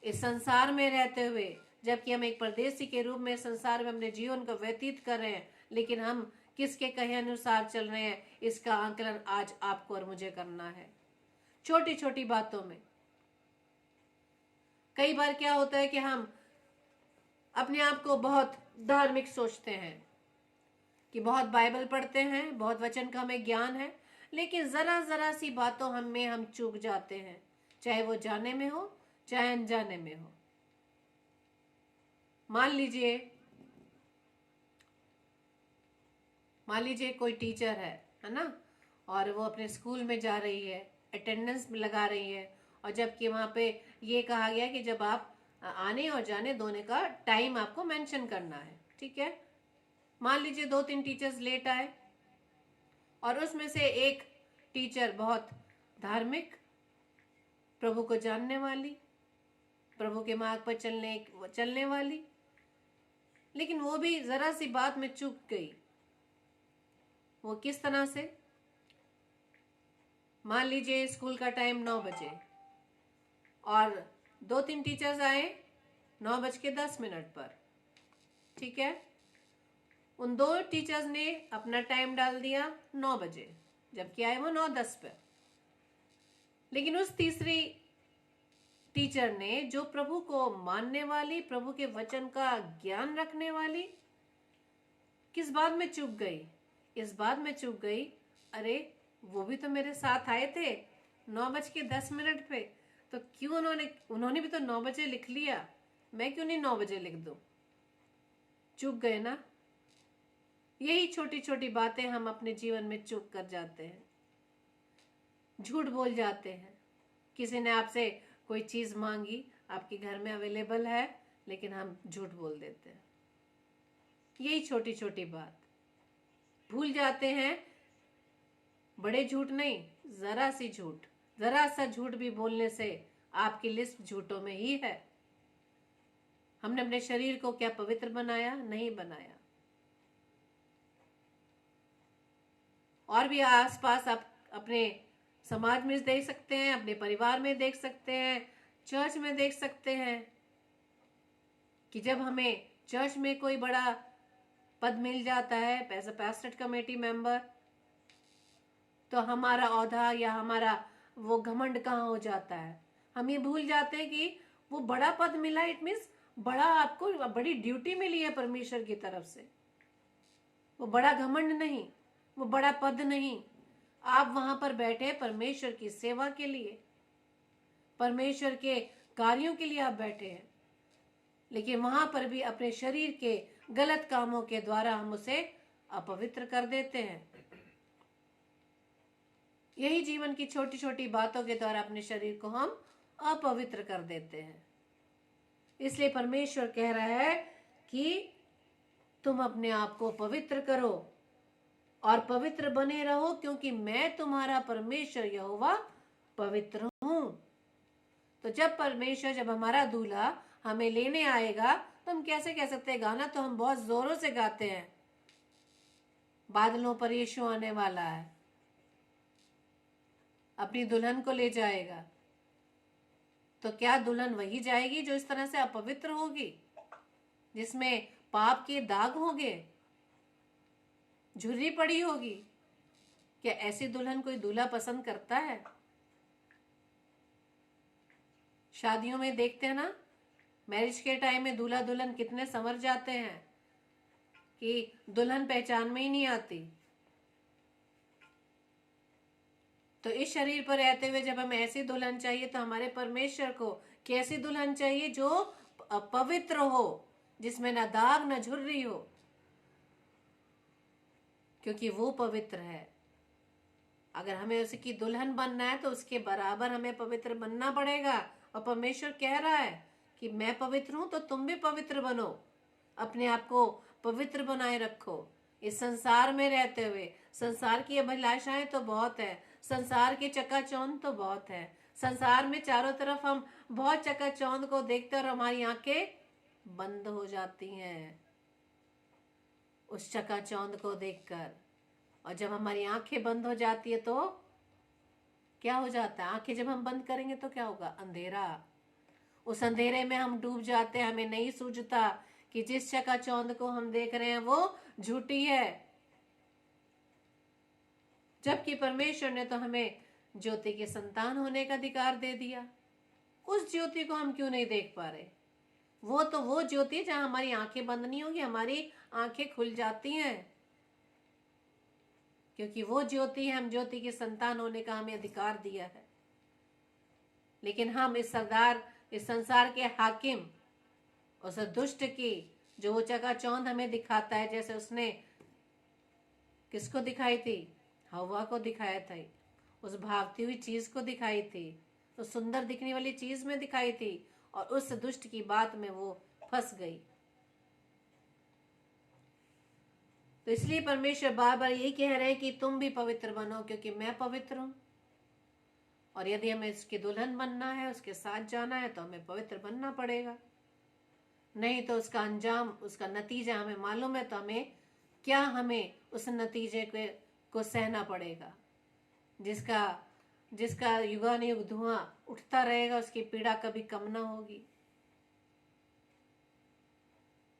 इस संसार में रहते हुए, जबकि हम एक परदेसी के रूप में संसार में अपने जीवन को व्यतीत कर रहे हैं, लेकिन हम किसके कहे अनुसार चल रहे हैं, इसका आकलन आज आपको और मुझे करना है। छोटी छोटी बातों में कई बार क्या होता है कि हम अपने आप को बहुत धार्मिक सोचते हैं, कि बहुत बाइबल पढ़ते हैं, बहुत वचन का हमें ज्ञान है, लेकिन जरा जरा सी बातों हम चूक जाते हैं, चाहे वो जाने में हो चाहे अनजाने में हो। मान लीजिए कोई टीचर है ना, और वो अपने स्कूल में जा रही है, अटेंडेंस लगा रही है, और जबकि वहां पे ये कहा गया कि जब आप आने और जाने दोनों का टाइम आपको मेंशन करना है, ठीक है। मान लीजिए 2-3 टीचर्स लेट आए, और उसमें से एक टीचर बहुत धार्मिक, प्रभु को जानने वाली, प्रभु के मार्ग पर चलने वाली, लेकिन वो भी जरा सी बात में चूक गई। वो किस तरह से? मान लीजिए स्कूल का टाइम 9 बजे, और 2-3 टीचर्स आए 9:10 पर, ठीक है। उन 2 टीचर्स ने अपना टाइम डाल दिया 9 बजे, जबकि आए वो 9:10 पे। लेकिन उस तीसरी टीचर ने, जो प्रभु को मानने वाली, प्रभु के वचन का ज्ञान रखने वाली, किस बात में चूक गई? इस बात में चूक गई, अरे वो भी तो मेरे साथ आए थे 9:10 पे, तो क्यों उन्होंने भी तो 9 बजे लिख लिया, मैं क्यों नहीं 9 बजे लिख दूं? चूक गए ना। यही छोटी छोटी बातें हम अपने जीवन में चूक कर जाते हैं, झूठ बोल जाते हैं। किसी ने आपसे कोई चीज मांगी, आपके घर में अवेलेबल है, लेकिन हम झूठ बोल देते हैं। यही छोटी छोटी बात भूल जाते हैं। बड़े झूठ नहीं, जरा सी झूठ, जरा सा झूठ भी बोलने से आपकी लिस्ट झूठों में ही है। हमने अपने शरीर को क्या पवित्र बनाया? नहीं बनाया। और भी आसपास आप अपने समाज में देख सकते हैं, अपने परिवार में देख सकते हैं, चर्च में देख सकते हैं कि जब हमें चर्च में कोई बड़ा पद मिल जाता है, एज अ पैस्टरेट कमेटी मेंबर, तो हमारा औहदा या हमारा वो घमंड कहाँ हो जाता है? हम ये भूल जाते हैं कि वो बड़ा पद मिला, इट मीन्स बड़ा, आपको बड़ी ड्यूटी मिली है परमेश्वर की तरफ से। वो बड़ा घमंड नहीं, वो बड़ा पद नहीं। आप वहां पर बैठे परमेश्वर की सेवा के लिए, परमेश्वर के कार्यों के लिए आप बैठे हैं, लेकिन वहां पर भी अपने शरीर के गलत कामों के द्वारा हम उसे अपवित्र कर देते हैं। यही जीवन की छोटी छोटी बातों के द्वारा अपने शरीर को हम अपवित्र कर देते हैं। इसलिए परमेश्वर कह रहा है कि तुम अपने आप को पवित्र करो और पवित्र बने रहो, क्योंकि मैं तुम्हारा परमेश्वर यहोवा पवित्र हूं। तो जब परमेश्वर, जब हमारा दूल्हा हमें लेने आएगा, तो हम कैसे कह सकते हैं? गाना तो हम बहुत जोरों से गाते हैं, बादलों पर यीशु आने वाला है, अपनी दुल्हन को ले जाएगा। तो क्या दुल्हन वही जाएगी जो इस तरह से अपवित्र होगी, जिसमें पाप के दाग होंगे, झुर्री पड़ी होगी? क्या ऐसी दुल्हन कोई दूल्हा पसंद करता है? शादियों में देखते हैं ना, मैरिज के टाइम में दूल्हा दुल्हन कितने संवर जाते हैं कि दुल्हन पहचान में ही नहीं आती। तो इस शरीर पर रहते हुए जब हमें ऐसी दुल्हन चाहिए, तो हमारे परमेश्वर को कैसी दुल्हन चाहिए? जो पवित्र हो, जिसमें ना दाग ना झुर्री हो, क्योंकि वो पवित्र है। अगर हमें उसकी दुल्हन बनना है तो उसके बराबर हमें पवित्र बनना पड़ेगा। और परमेश्वर कह रहा है कि मैं पवित्र हूं, तो तुम भी पवित्र बनो, अपने आप को पवित्र बनाए रखो। इस संसार में रहते हुए, संसार की अभिलाषाएं तो बहुत है, संसार की चकाचौंध तो बहुत है, संसार में चारों तरफ हम बहुत चकाचौंध को देखते और हमारी आंखें बंद हो जाती हैं उस चकाचौंध को देखकर। और जब हमारी आंखें बंद हो जाती है तो क्या हो जाता है? आंखें जब हम बंद करेंगे तो क्या होगा? अंधेरा। उस अंधेरे में हम डूब जाते हैं, हमें नहीं सूझता कि जिस चकाचौंध को हम देख रहे हैं वो झूठी है, जबकि परमेश्वर ने तो हमें ज्योति के संतान होने का अधिकार दे दिया। उस ज्योति को हम क्यों नहीं देख पा रहे? वो ज्योति जहां हमारी आंखें बंद नहीं होगी, हमारी आंखें खुल जाती हैं, क्योंकि वो ज्योति है, हम ज्योति के संतान होने का हमें अधिकार दिया है। लेकिन हम इस संसार के हाकिम, उस दुष्ट की, जो वो चकाचौंध हमें दिखाता है, जैसे उसने किसको दिखाई थी? हवा को दिखाया था, उस भागती हुई चीज को दिखाई थी, उस सुंदर दिखने वाली चीज में दिखाई थी, और उस दुष्ट की बात में वो फंस गई। तो इसलिए परमेश्वर बार बार यही कह रहे हैं कि तुम भी पवित्र बनो, क्योंकि मैं पवित्र हूं। और यदि हमें उसकी दुल्हन बनना है, उसके साथ जाना है, तो हमें पवित्र बनना पड़ेगा। नहीं तो उसका अंजाम, उसका नतीजा हमें मालूम है, तो हमें उस नतीजे को सहना पड़ेगा, जिसका युगानुयुग धुआं उठता रहेगा, उसकी पीड़ा कभी कम ना होगी।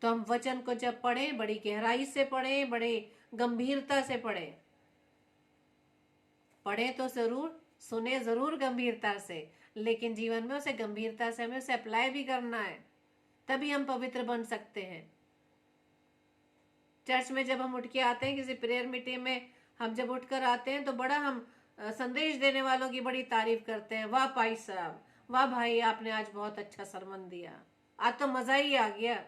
तो हम वचन को जब पढ़ें, बड़ी गहराई से पढ़ें, बड़े गंभीरता से पढ़ें। पढ़ें तो जरूर, सुने जरूर गंभीरता से, लेकिन जीवन में उसे गंभीरता से हमें उसे अप्लाई भी करना है, तभी हम पवित्र बन सकते हैं। चर्च में जब हम उठ के आते हैं, किसी प्रेयर मीटिंग में हम जब उठकर आते हैं, तो बड़ा हम संदेश देने वालों की बड़ी तारीफ करते हैं। वाह भाई साहब, वाह भाई, आपने आज बहुत अच्छा सरमन दिया, आज तो मजा ही आ गया।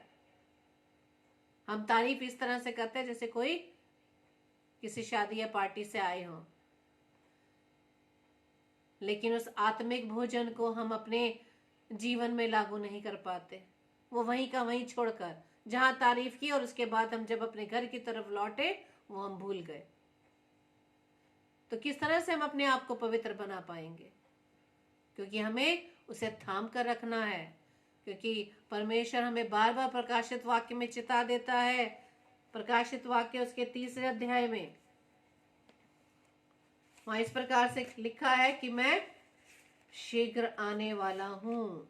हम तारीफ इस तरह से करते हैं जैसे कोई किसी शादी या पार्टी से आए हों, लेकिन उस आत्मिक भोजन को हम अपने जीवन में लागू नहीं कर पाते। वो वहीं का वहीं छोड़कर, जहां तारीफ की और उसके बाद हम जब अपने घर की तरफ लौटे, वो हम भूल गए। तो किस तरह से हम अपने आप को पवित्र बना पाएंगे? क्योंकि हमें उसे थाम कर रखना है, क्योंकि परमेश्वर हमें बार बार प्रकाशित वाक्य में चिता देता है। प्रकाशित वाक्य उसके 3 अध्याय में वहां इस प्रकार से लिखा है कि मैं शीघ्र आने वाला हूं।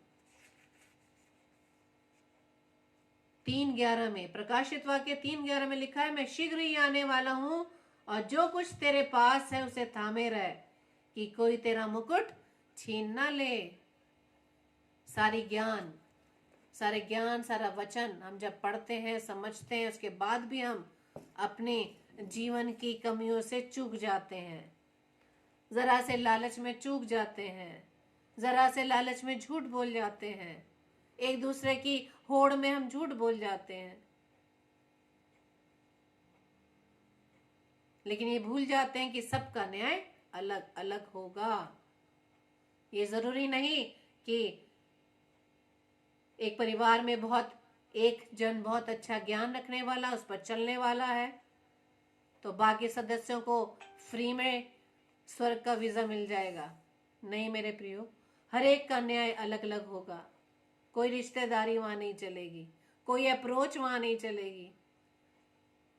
3:11 में, प्रकाशित वाक्य 3:11 में लिखा है, मैं शीघ्र ही आने वाला हूं, और जो कुछ तेरे पास है उसे थामे रह, कि कोई तेरा मुकुट छीन ना ले। सारे ज्ञान, सारा वचन हम जब पढ़ते हैं, समझते हैं, उसके बाद भी हम अपने जीवन की कमियों से चूक जाते हैं। जरा से लालच में चूक जाते हैं, जरा से लालच में झूठ बोल जाते हैं, एक दूसरे की होड़ में हम झूठ बोल जाते हैं, लेकिन ये भूल जाते हैं कि सबका न्याय अलग अलग होगा। ये जरूरी नहीं कि एक परिवार में एक जन बहुत अच्छा ज्ञान रखने वाला, उस पर चलने वाला है, तो बाकी सदस्यों को फ्री में स्वर्ग का वीजा मिल जाएगा। नहीं मेरे प्रियो, हर एक का न्याय अलग अलग होगा। कोई रिश्तेदारी वहां नहीं चलेगी, कोई अप्रोच वहां नहीं चलेगी।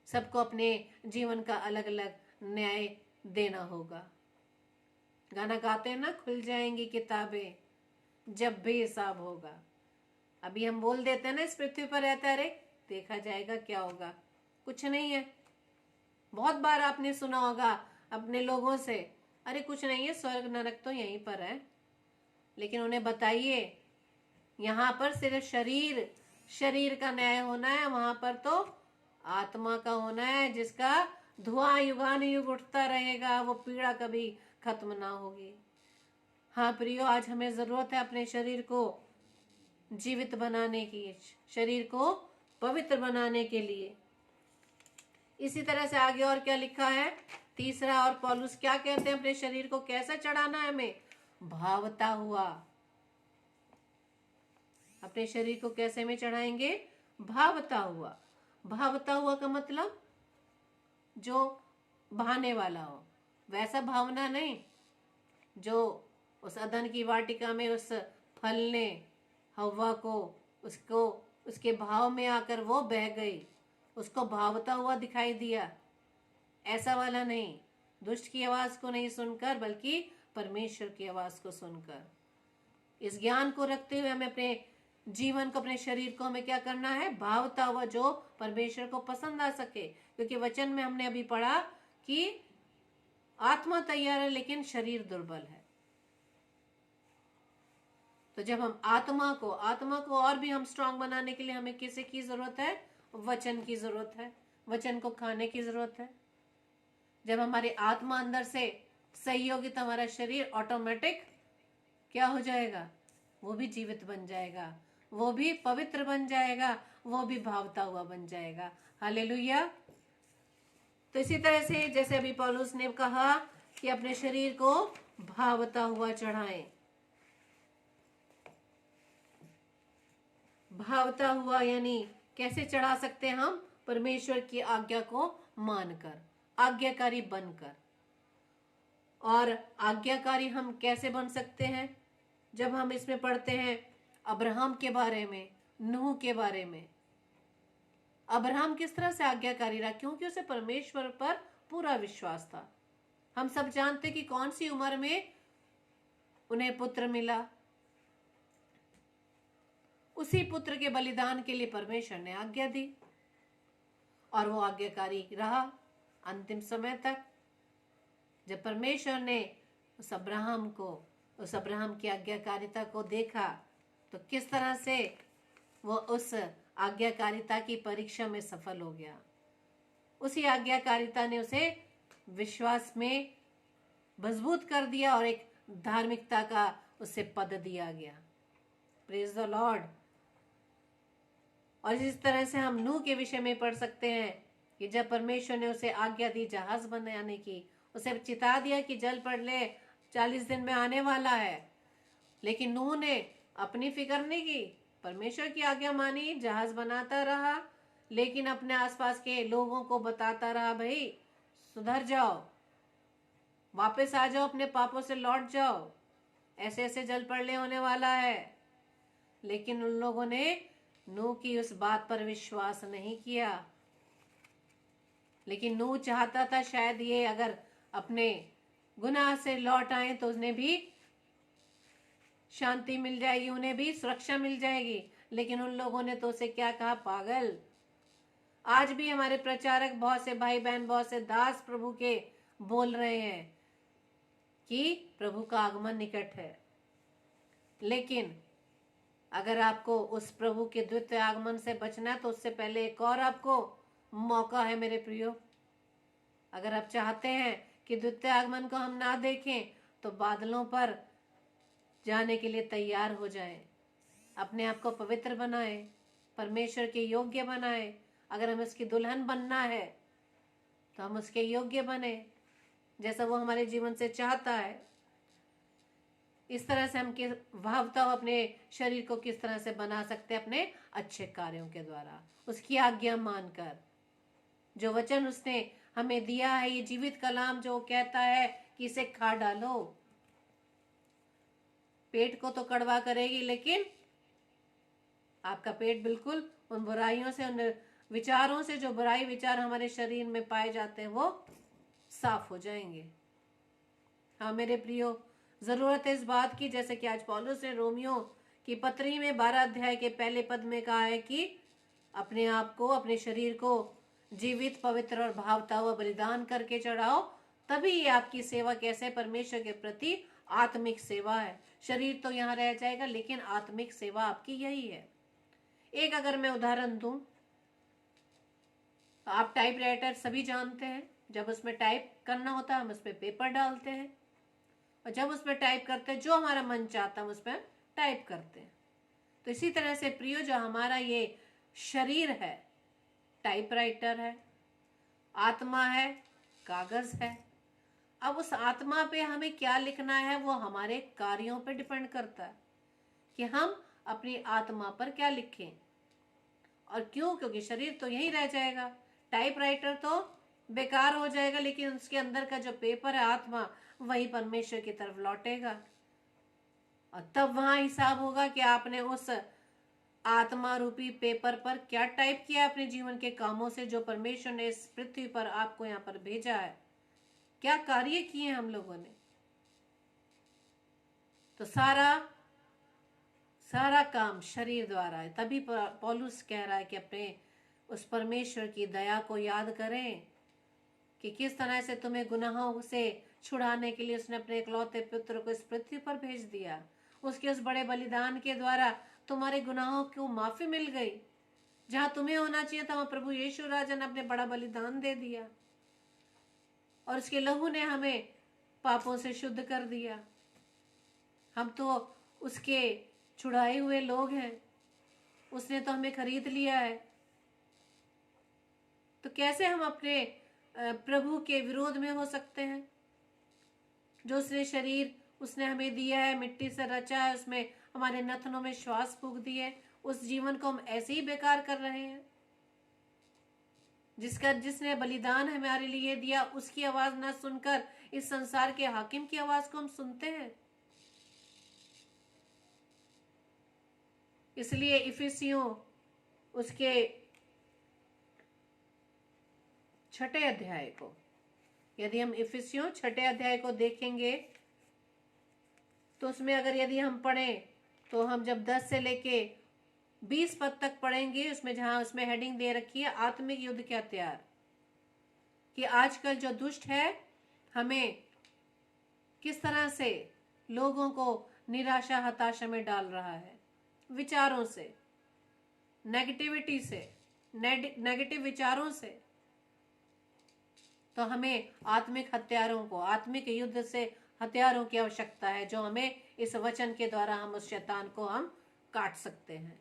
सबको अपने जीवन का अलग अलग न्याय देना होगा। गाना गाते हैं ना, खुल जाएंगी किताबें जब भी हिसाब होगा। अभी हम बोल देते हैं ना, इस पृथ्वी पर रहता है, देखा जाएगा क्या होगा। कुछ नहीं है। बहुत बार आपने सुना होगा अपने लोगों से, अरे कुछ नहीं है, स्वर्ग नरक तो यहीं पर है। लेकिन उन्हें बताइए, यहाँ पर सिर्फ शरीर का न्याय होना है, वहां पर तो आत्मा का होना है, जिसका धुआं युगानुयुग उठता रहेगा, वो पीड़ा कभी खत्म ना होगी। हाँ प्रियो, आज हमें जरूरत है अपने शरीर को जीवित बनाने की, शरीर को पवित्र बनाने के लिए। इसी तरह से आगे और क्या लिखा है, तीसरा, और पौलुस क्या कहते हैं, अपने शरीर को कैसा चढ़ाना है हमें? भावता हुआ। अपने शरीर को कैसे में चढ़ाएंगे? भावता हुआ। भावता हुआ का मतलब जो भाने वाला हो, वैसा भावना नहीं जो उस अदन की वाटिका में उस फल ने हव्वा को उसके भाव में आकर वो बह गई, उसको भावता हुआ दिखाई दिया। ऐसा वाला नहीं, दुष्ट की आवाज को नहीं सुनकर, बल्कि परमेश्वर की आवाज को सुनकर। इस ज्ञान को रखते हुए हमें अपने जीवन को, अपने शरीर को हमें क्या करना है? भावता हुआ, जो परमेश्वर को पसंद आ सके। क्योंकि वचन में हमने अभी पढ़ा कि आत्मा तैयार है लेकिन शरीर दुर्बल है। तो जब हम आत्मा को और भी हम स्ट्रांग बनाने के लिए हमें किसी की जरूरत है? वचन की जरूरत है, वचन को खाने की जरूरत है। जब हमारी आत्मा अंदर से सही होगी तो हमारा शरीर ऑटोमेटिक क्या हो जाएगा? वो भी जीवित बन जाएगा, वो भी पवित्र बन जाएगा, वो भी भावता हुआ बन जाएगा। हालेलुया। तो इसी तरह से जैसे अभी पौलुस ने कहा कि अपने शरीर को भावता हुआ चढ़ाएं। भावता हुआ यानी कैसे चढ़ा सकते हैं हम? परमेश्वर की आज्ञा को मानकर, आज्ञाकारी बनकर। और आज्ञाकारी हम कैसे बन सकते हैं? जब हम इसमें पढ़ते हैं अब्राहम के बारे में, नूह के बारे में। अब्राहम किस तरह से आज्ञाकारी रहा? क्योंकि उसे परमेश्वर पर पूरा विश्वास था। हम सब जानते कि कौन सी उम्र में उन्हें पुत्र मिला। उसी पुत्र के बलिदान के लिए परमेश्वर ने आज्ञा दी और वो आज्ञाकारी रहा अंतिम समय तक। जब परमेश्वर ने उस अब्राहम की आज्ञाकारिता को देखा तो किस तरह से वो उस आज्ञाकारिता की परीक्षा में सफल हो गया। उसी आज्ञाकारिता ने उसे विश्वास में मजबूत कर दिया और एक धार्मिकता का उसे पद दिया गया। Praise the Lord. और इस तरह से हम नूह के विषय में पढ़ सकते हैं कि जब परमेश्वर ने उसे आज्ञा दी जहाज बनाने की, उसे चिता दिया कि जल पड़ ले 40 दिन में आने वाला है, लेकिन नूह ने अपनी फिक्र नहीं की, परमेश्वर की आज्ञा मानी, जहाज बनाता रहा, लेकिन अपने आसपास के लोगों को बताता रहा, भाई सुधर जाओ, वापस आ जाओ, अपने पापों से लौट जाओ, ऐसे ऐसे जल प्रलय होने वाला है। लेकिन उन लोगों ने नूह की उस बात पर विश्वास नहीं किया। लेकिन नूह चाहता था शायद ये अगर अपने गुनाह से लौट आए तो उन्हें भी शांति मिल जाएगी, उन्हें भी सुरक्षा मिल जाएगी। लेकिन उन लोगों ने तो उसे क्या कहा, पागल। आज भी हमारे प्रचारक, बहुत से भाई बहन, बहुत से दास प्रभु के बोल रहे हैं कि प्रभु का आगमन निकट है। लेकिन अगर आपको उस प्रभु के द्वितीय आगमन से बचना है तो उससे पहले एक और आपको मौका है मेरे प्रियो। अगर आप चाहते हैं कि द्वितीय आगमन को हम ना देखें तो बादलों पर जाने के लिए तैयार हो जाएं, अपने आप को पवित्र बनाएं, परमेश्वर के योग्य बनाएं। अगर हमें उसकी दुल्हन बनना है तो हम उसके योग्य बने जैसा वो हमारे जीवन से चाहता है। इस तरह से हम भावताओं अपने शरीर को किस तरह से बना सकते हैं, अपने अच्छे कार्यों के द्वारा, उसकी आज्ञा मानकर। जो वचन उसने हमें दिया है, ये जीवित कलाम जो कहता है कि इसे खा डालो, पेट को तो कड़वा करेगी, लेकिन आपका पेट बिल्कुल उन बुराइयों से, उन विचारों से, जो बुराई विचार हमारे शरीर में पाए जाते हैं, वो साफ हो जाएंगे। हाँ मेरे प्रियो, जरूरत है इस बात की, जैसे कि आज पौलुस ने रोमियो की पत्री में 12 अध्याय के पहले पद में कहा है कि अपने आप को, अपने शरीर को जीवित, पवित्र और भावता हुआ बलिदान करके चढ़ाओ, तभी ये आपकी सेवा कैसे परमेश्वर के प्रति आत्मिक सेवा है। शरीर तो यहाँ रह जाएगा, लेकिन आत्मिक सेवा आपकी यही है। एक अगर मैं उदाहरण दूं, आप टाइपराइटर सभी जानते हैं, जब उसमें टाइप करना होता है हम उस पर पेपर डालते हैं, और जब उस पर टाइप करते हैं जो हमारा मन चाहता है उस पर टाइप करते हैं। तो इसी तरह से प्रियो, जो हमारा ये शरीर है टाइपराइटर है, आत्मा है कागज है। अब उस आत्मा पे हमें क्या लिखना है वो हमारे कार्यों पे डिपेंड करता है कि हम अपनी आत्मा पर क्या लिखें। और क्यों? क्योंकि शरीर तो यहीं रह जाएगा, टाइपराइटर तो बेकार हो जाएगा, लेकिन उसके अंदर का जो पेपर है, आत्मा, वही परमेश्वर की तरफ लौटेगा। और तब वहां हिसाब होगा कि आपने उस आत्मा रूपी पेपर पर क्या टाइप किया अपने जीवन के कामों से, जो परमेश्वर ने इस पृथ्वी पर आपको यहाँ पर भेजा है, क्या कार्य किए हम लोगों ने। तो सारा काम शरीर द्वारा है। तभी पौलुस कह रहा है कि अपने उस परमेश्वर की दया को याद करें कि किस तरह से तुम्हें गुनाहों से छुड़ाने के लिए उसने अपने इकलौते पुत्र को इस पृथ्वी पर भेज दिया। उसके उस बड़े बलिदान के द्वारा तुम्हारे गुनाहों को माफी मिल गई। जहां तुम्हें होना चाहिए था वहां प्रभु यीशु राजा ने अपने बड़ा बलिदान दे दिया, और उसके लहू ने हमें पापों से शुद्ध कर दिया। हम तो उसके छुड़ाए हुए लोग हैं, उसने तो हमें खरीद लिया है। तो कैसे हम अपने प्रभु के विरोध में हो सकते हैं? जो उसने शरीर उसने हमें दिया है, मिट्टी से रचा है, उसमें हमारे नथनों में श्वास फूंक दिए, उस जीवन को हम ऐसे ही बेकार कर रहे हैं। जिसने बलिदान हमारे लिए दिया, उसकी आवाज ना सुनकर इस संसार के हाकिम की आवाज को हम सुनते हैं। इसलिए इफिसियों उसके 6 अध्याय को, यदि हम इफिसियों 6 अध्याय को देखेंगे तो उसमें अगर यदि हम पढ़ें तो हम जब 10 से लेके 20 पद तक पढ़ेंगे, उसमें जहां उसमें हेडिंग दे रखी है आत्मिक युद्ध के हथियार, कि आजकल जो दुष्ट है हमें किस तरह से लोगों को निराशा हताशा में डाल रहा है, विचारों से, नेगेटिविटी से, नेगेटिव विचारों से। तो हमें आत्मिक हथियारों को, आत्मिक युद्ध से हथियारों की आवश्यकता है, जो हमें इस वचन के द्वारा हम उस शैतान को हम काट सकते हैं।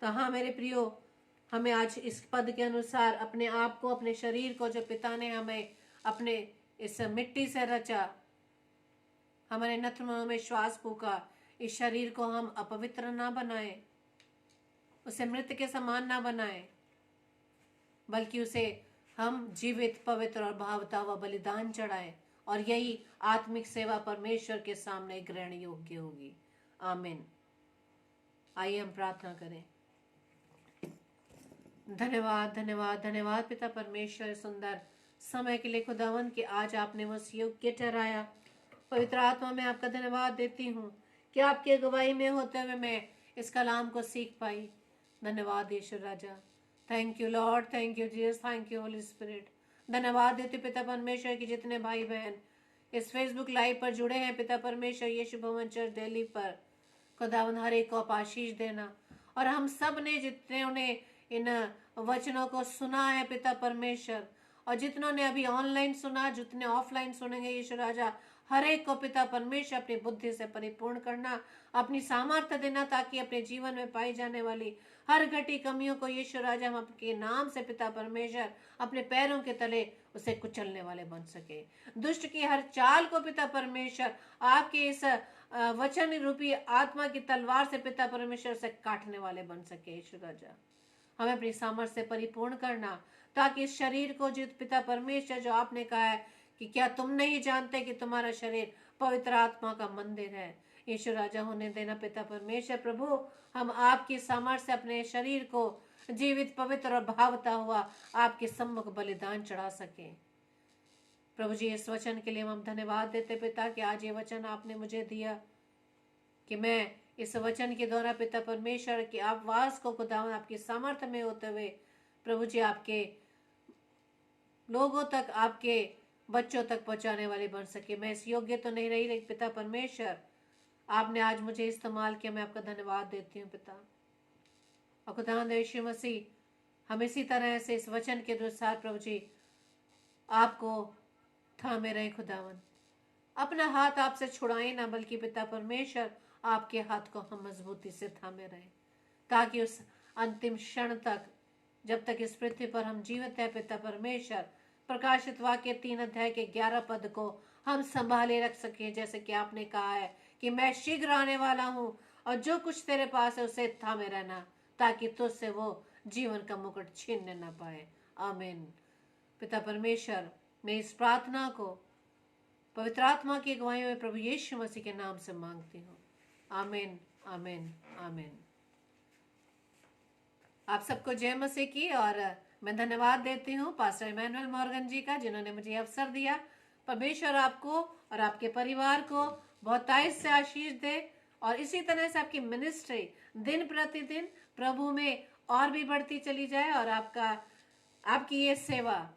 तो हाँ मेरे प्रियो, हमें आज इस पद के अनुसार अपने आप को, अपने शरीर को, जो पिता ने हमें अपने इस मिट्टी से रचा, हमारे नथनों में श्वास फूका, इस शरीर को हम अपवित्र ना बनाएं, उसे मृत के समान ना बनाएं, बल्कि उसे हम जीवित, पवित्र और भावता हुआ बलिदान चढ़ाएं, और यही आत्मिक सेवा परमेश्वर के सामने ग्रहण योग्य होगी। आमीन। आइए हम प्रार्थना करें। धन्यवाद धन्यवाद धन्यवाद पिता परमेश्वर, सुंदर समय के लिए खुदावन कि आज आपने मुझे योग्य ठहराया। पवित्र आत्मा में आपका धन्यवाद देती हूँ कि आपकी अगुवाई में होते हुए मैं इस कलाम को सीख पाई। धन्यवाद यीशु राजा। Thank you Lord, thank you Jesus, thank you Holy Spirit. धन्यवाद देती पिता परमेश्वर की जितने भाई बहन इस फेसबुक लाइव पर जुड़े हैं पिता परमेश्वर, यीशु भवन चर्च दिल्ली पर, खुदावन हर एक को आप आशीष देना। और हम सब ने जितने उन्हें इन वचनों को सुना है पिता परमेश्वर, और जितनों ने अभी ऑनलाइन सुना, जितने ऑफलाइन सुनेंगे यीशु राजा, हर एक को पिता परमेश्वर अपनी बुद्धि से परिपूर्ण करना, अपनी सामर्थ्य देना, ताकि अपने जीवन में पाई जाने वाली हर घटी कमियों को यीशु राजा हम आपके नाम से पिता परमेश्वर अपने पैरों के तले उसे कुचलने वाले बन सके। दुष्ट की हर चाल को पिता परमेश्वर आपके इस वचन रूपी आत्मा की तलवार से पिता परमेश्वर से काटने वाले बन सके। यीशु राजा हमें अपनी सामर्थ्य से परिपूर्ण करना, ताकि इस शरीर को, जित पिता परमेश्वर जो आपने कहा है कि क्या तुम नहीं जानते कि तुम्हारा शरीर पवित्र आत्मा का मंदिर है, यीशु राजा होने देना पिता परमेश्वर। प्रभु हम आपकी सामर्थ्य से अपने शरीर को जीवित, पवित्र और भावता हुआ आपके सम्मुख बलिदान चढ़ा सके। प्रभु जी इस वचन के लिए हम धन्यवाद देते पिता कि आज ये वचन आपने मुझे दिया, कि मैं इस वचन के द्वारा पिता परमेश्वर की आप वास को खुदावन आपकी सामर्थ्य में होते हुए प्रभु जी आपके लोगों तक, आपके बच्चों तक पहुंचाने वाले बन सके। मैं इस योग्य तो नहीं रही, लेकिन पिता परमेश्वर आपने आज मुझे इस्तेमाल किया, मैं आपका धन्यवाद देती हूँ पिता। और खुदावंद यीशु मसीह हम इसी तरह से इस वचन के अनुसार प्रभु जी आपको थामे रहे। खुदावन अपना हाथ आपसे छुड़ाए ना, बल्कि पिता परमेश्वर आपके हाथ को हम मजबूती से थामे रहे, ताकि उस अंतिम क्षण तक, जब तक इस पृथ्वी पर हम जीवित है पिता परमेश्वर, प्रकाशित वाक्य 3 अध्याय के 11 पद को हम संभाले रख सके। जैसे कि आपने कहा है कि मैं शीघ्र आने वाला हूँ, और जो कुछ तेरे पास है उसे थामे रहना, ताकि तुझसे वो जीवन का मुकुट छीनने न पाए। आमीन। पिता परमेश्वर मैं इस प्रार्थना को पवित्र आत्मा की अगुवाई में प्रभु यीशु मसीह के नाम से मांगती हूँ। आमीन आमीन आमीन। आप सबको जय मसीह की। और मैं धन्यवाद देती हूँ पास्टर इमैनुअल मॉर्गन जी का, जिन्होंने मुझे अवसर दिया। परमेश्वर आपको और आपके परिवार को बहुतायत से आशीष दे, और इसी तरह से आपकी मिनिस्ट्री दिन प्रतिदिन प्रभु में और भी बढ़ती चली जाए, और आपकी ये सेवा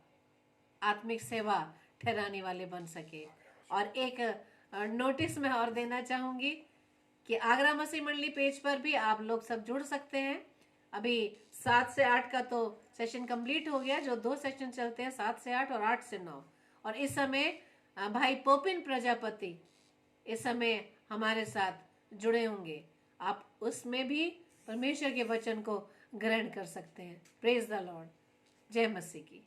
आत्मिक सेवा ठहराने वाले बन सके। और एक नोटिस मैं और देना चाहूंगी कि आगरा मसीह मंडली पेज पर भी आप लोग सब जुड़ सकते हैं। अभी 7 से 8 का तो सेशन कंप्लीट हो गया, जो 2 सेशन चलते हैं 7 से 8 और 8 से 9। और इस समय भाई पोपिन प्रजापति इस समय हमारे साथ जुड़े होंगे। आप उसमें भी परमेश्वर के वचन को ग्रहण कर सकते हैं। Praise the Lord. जय मसीह की।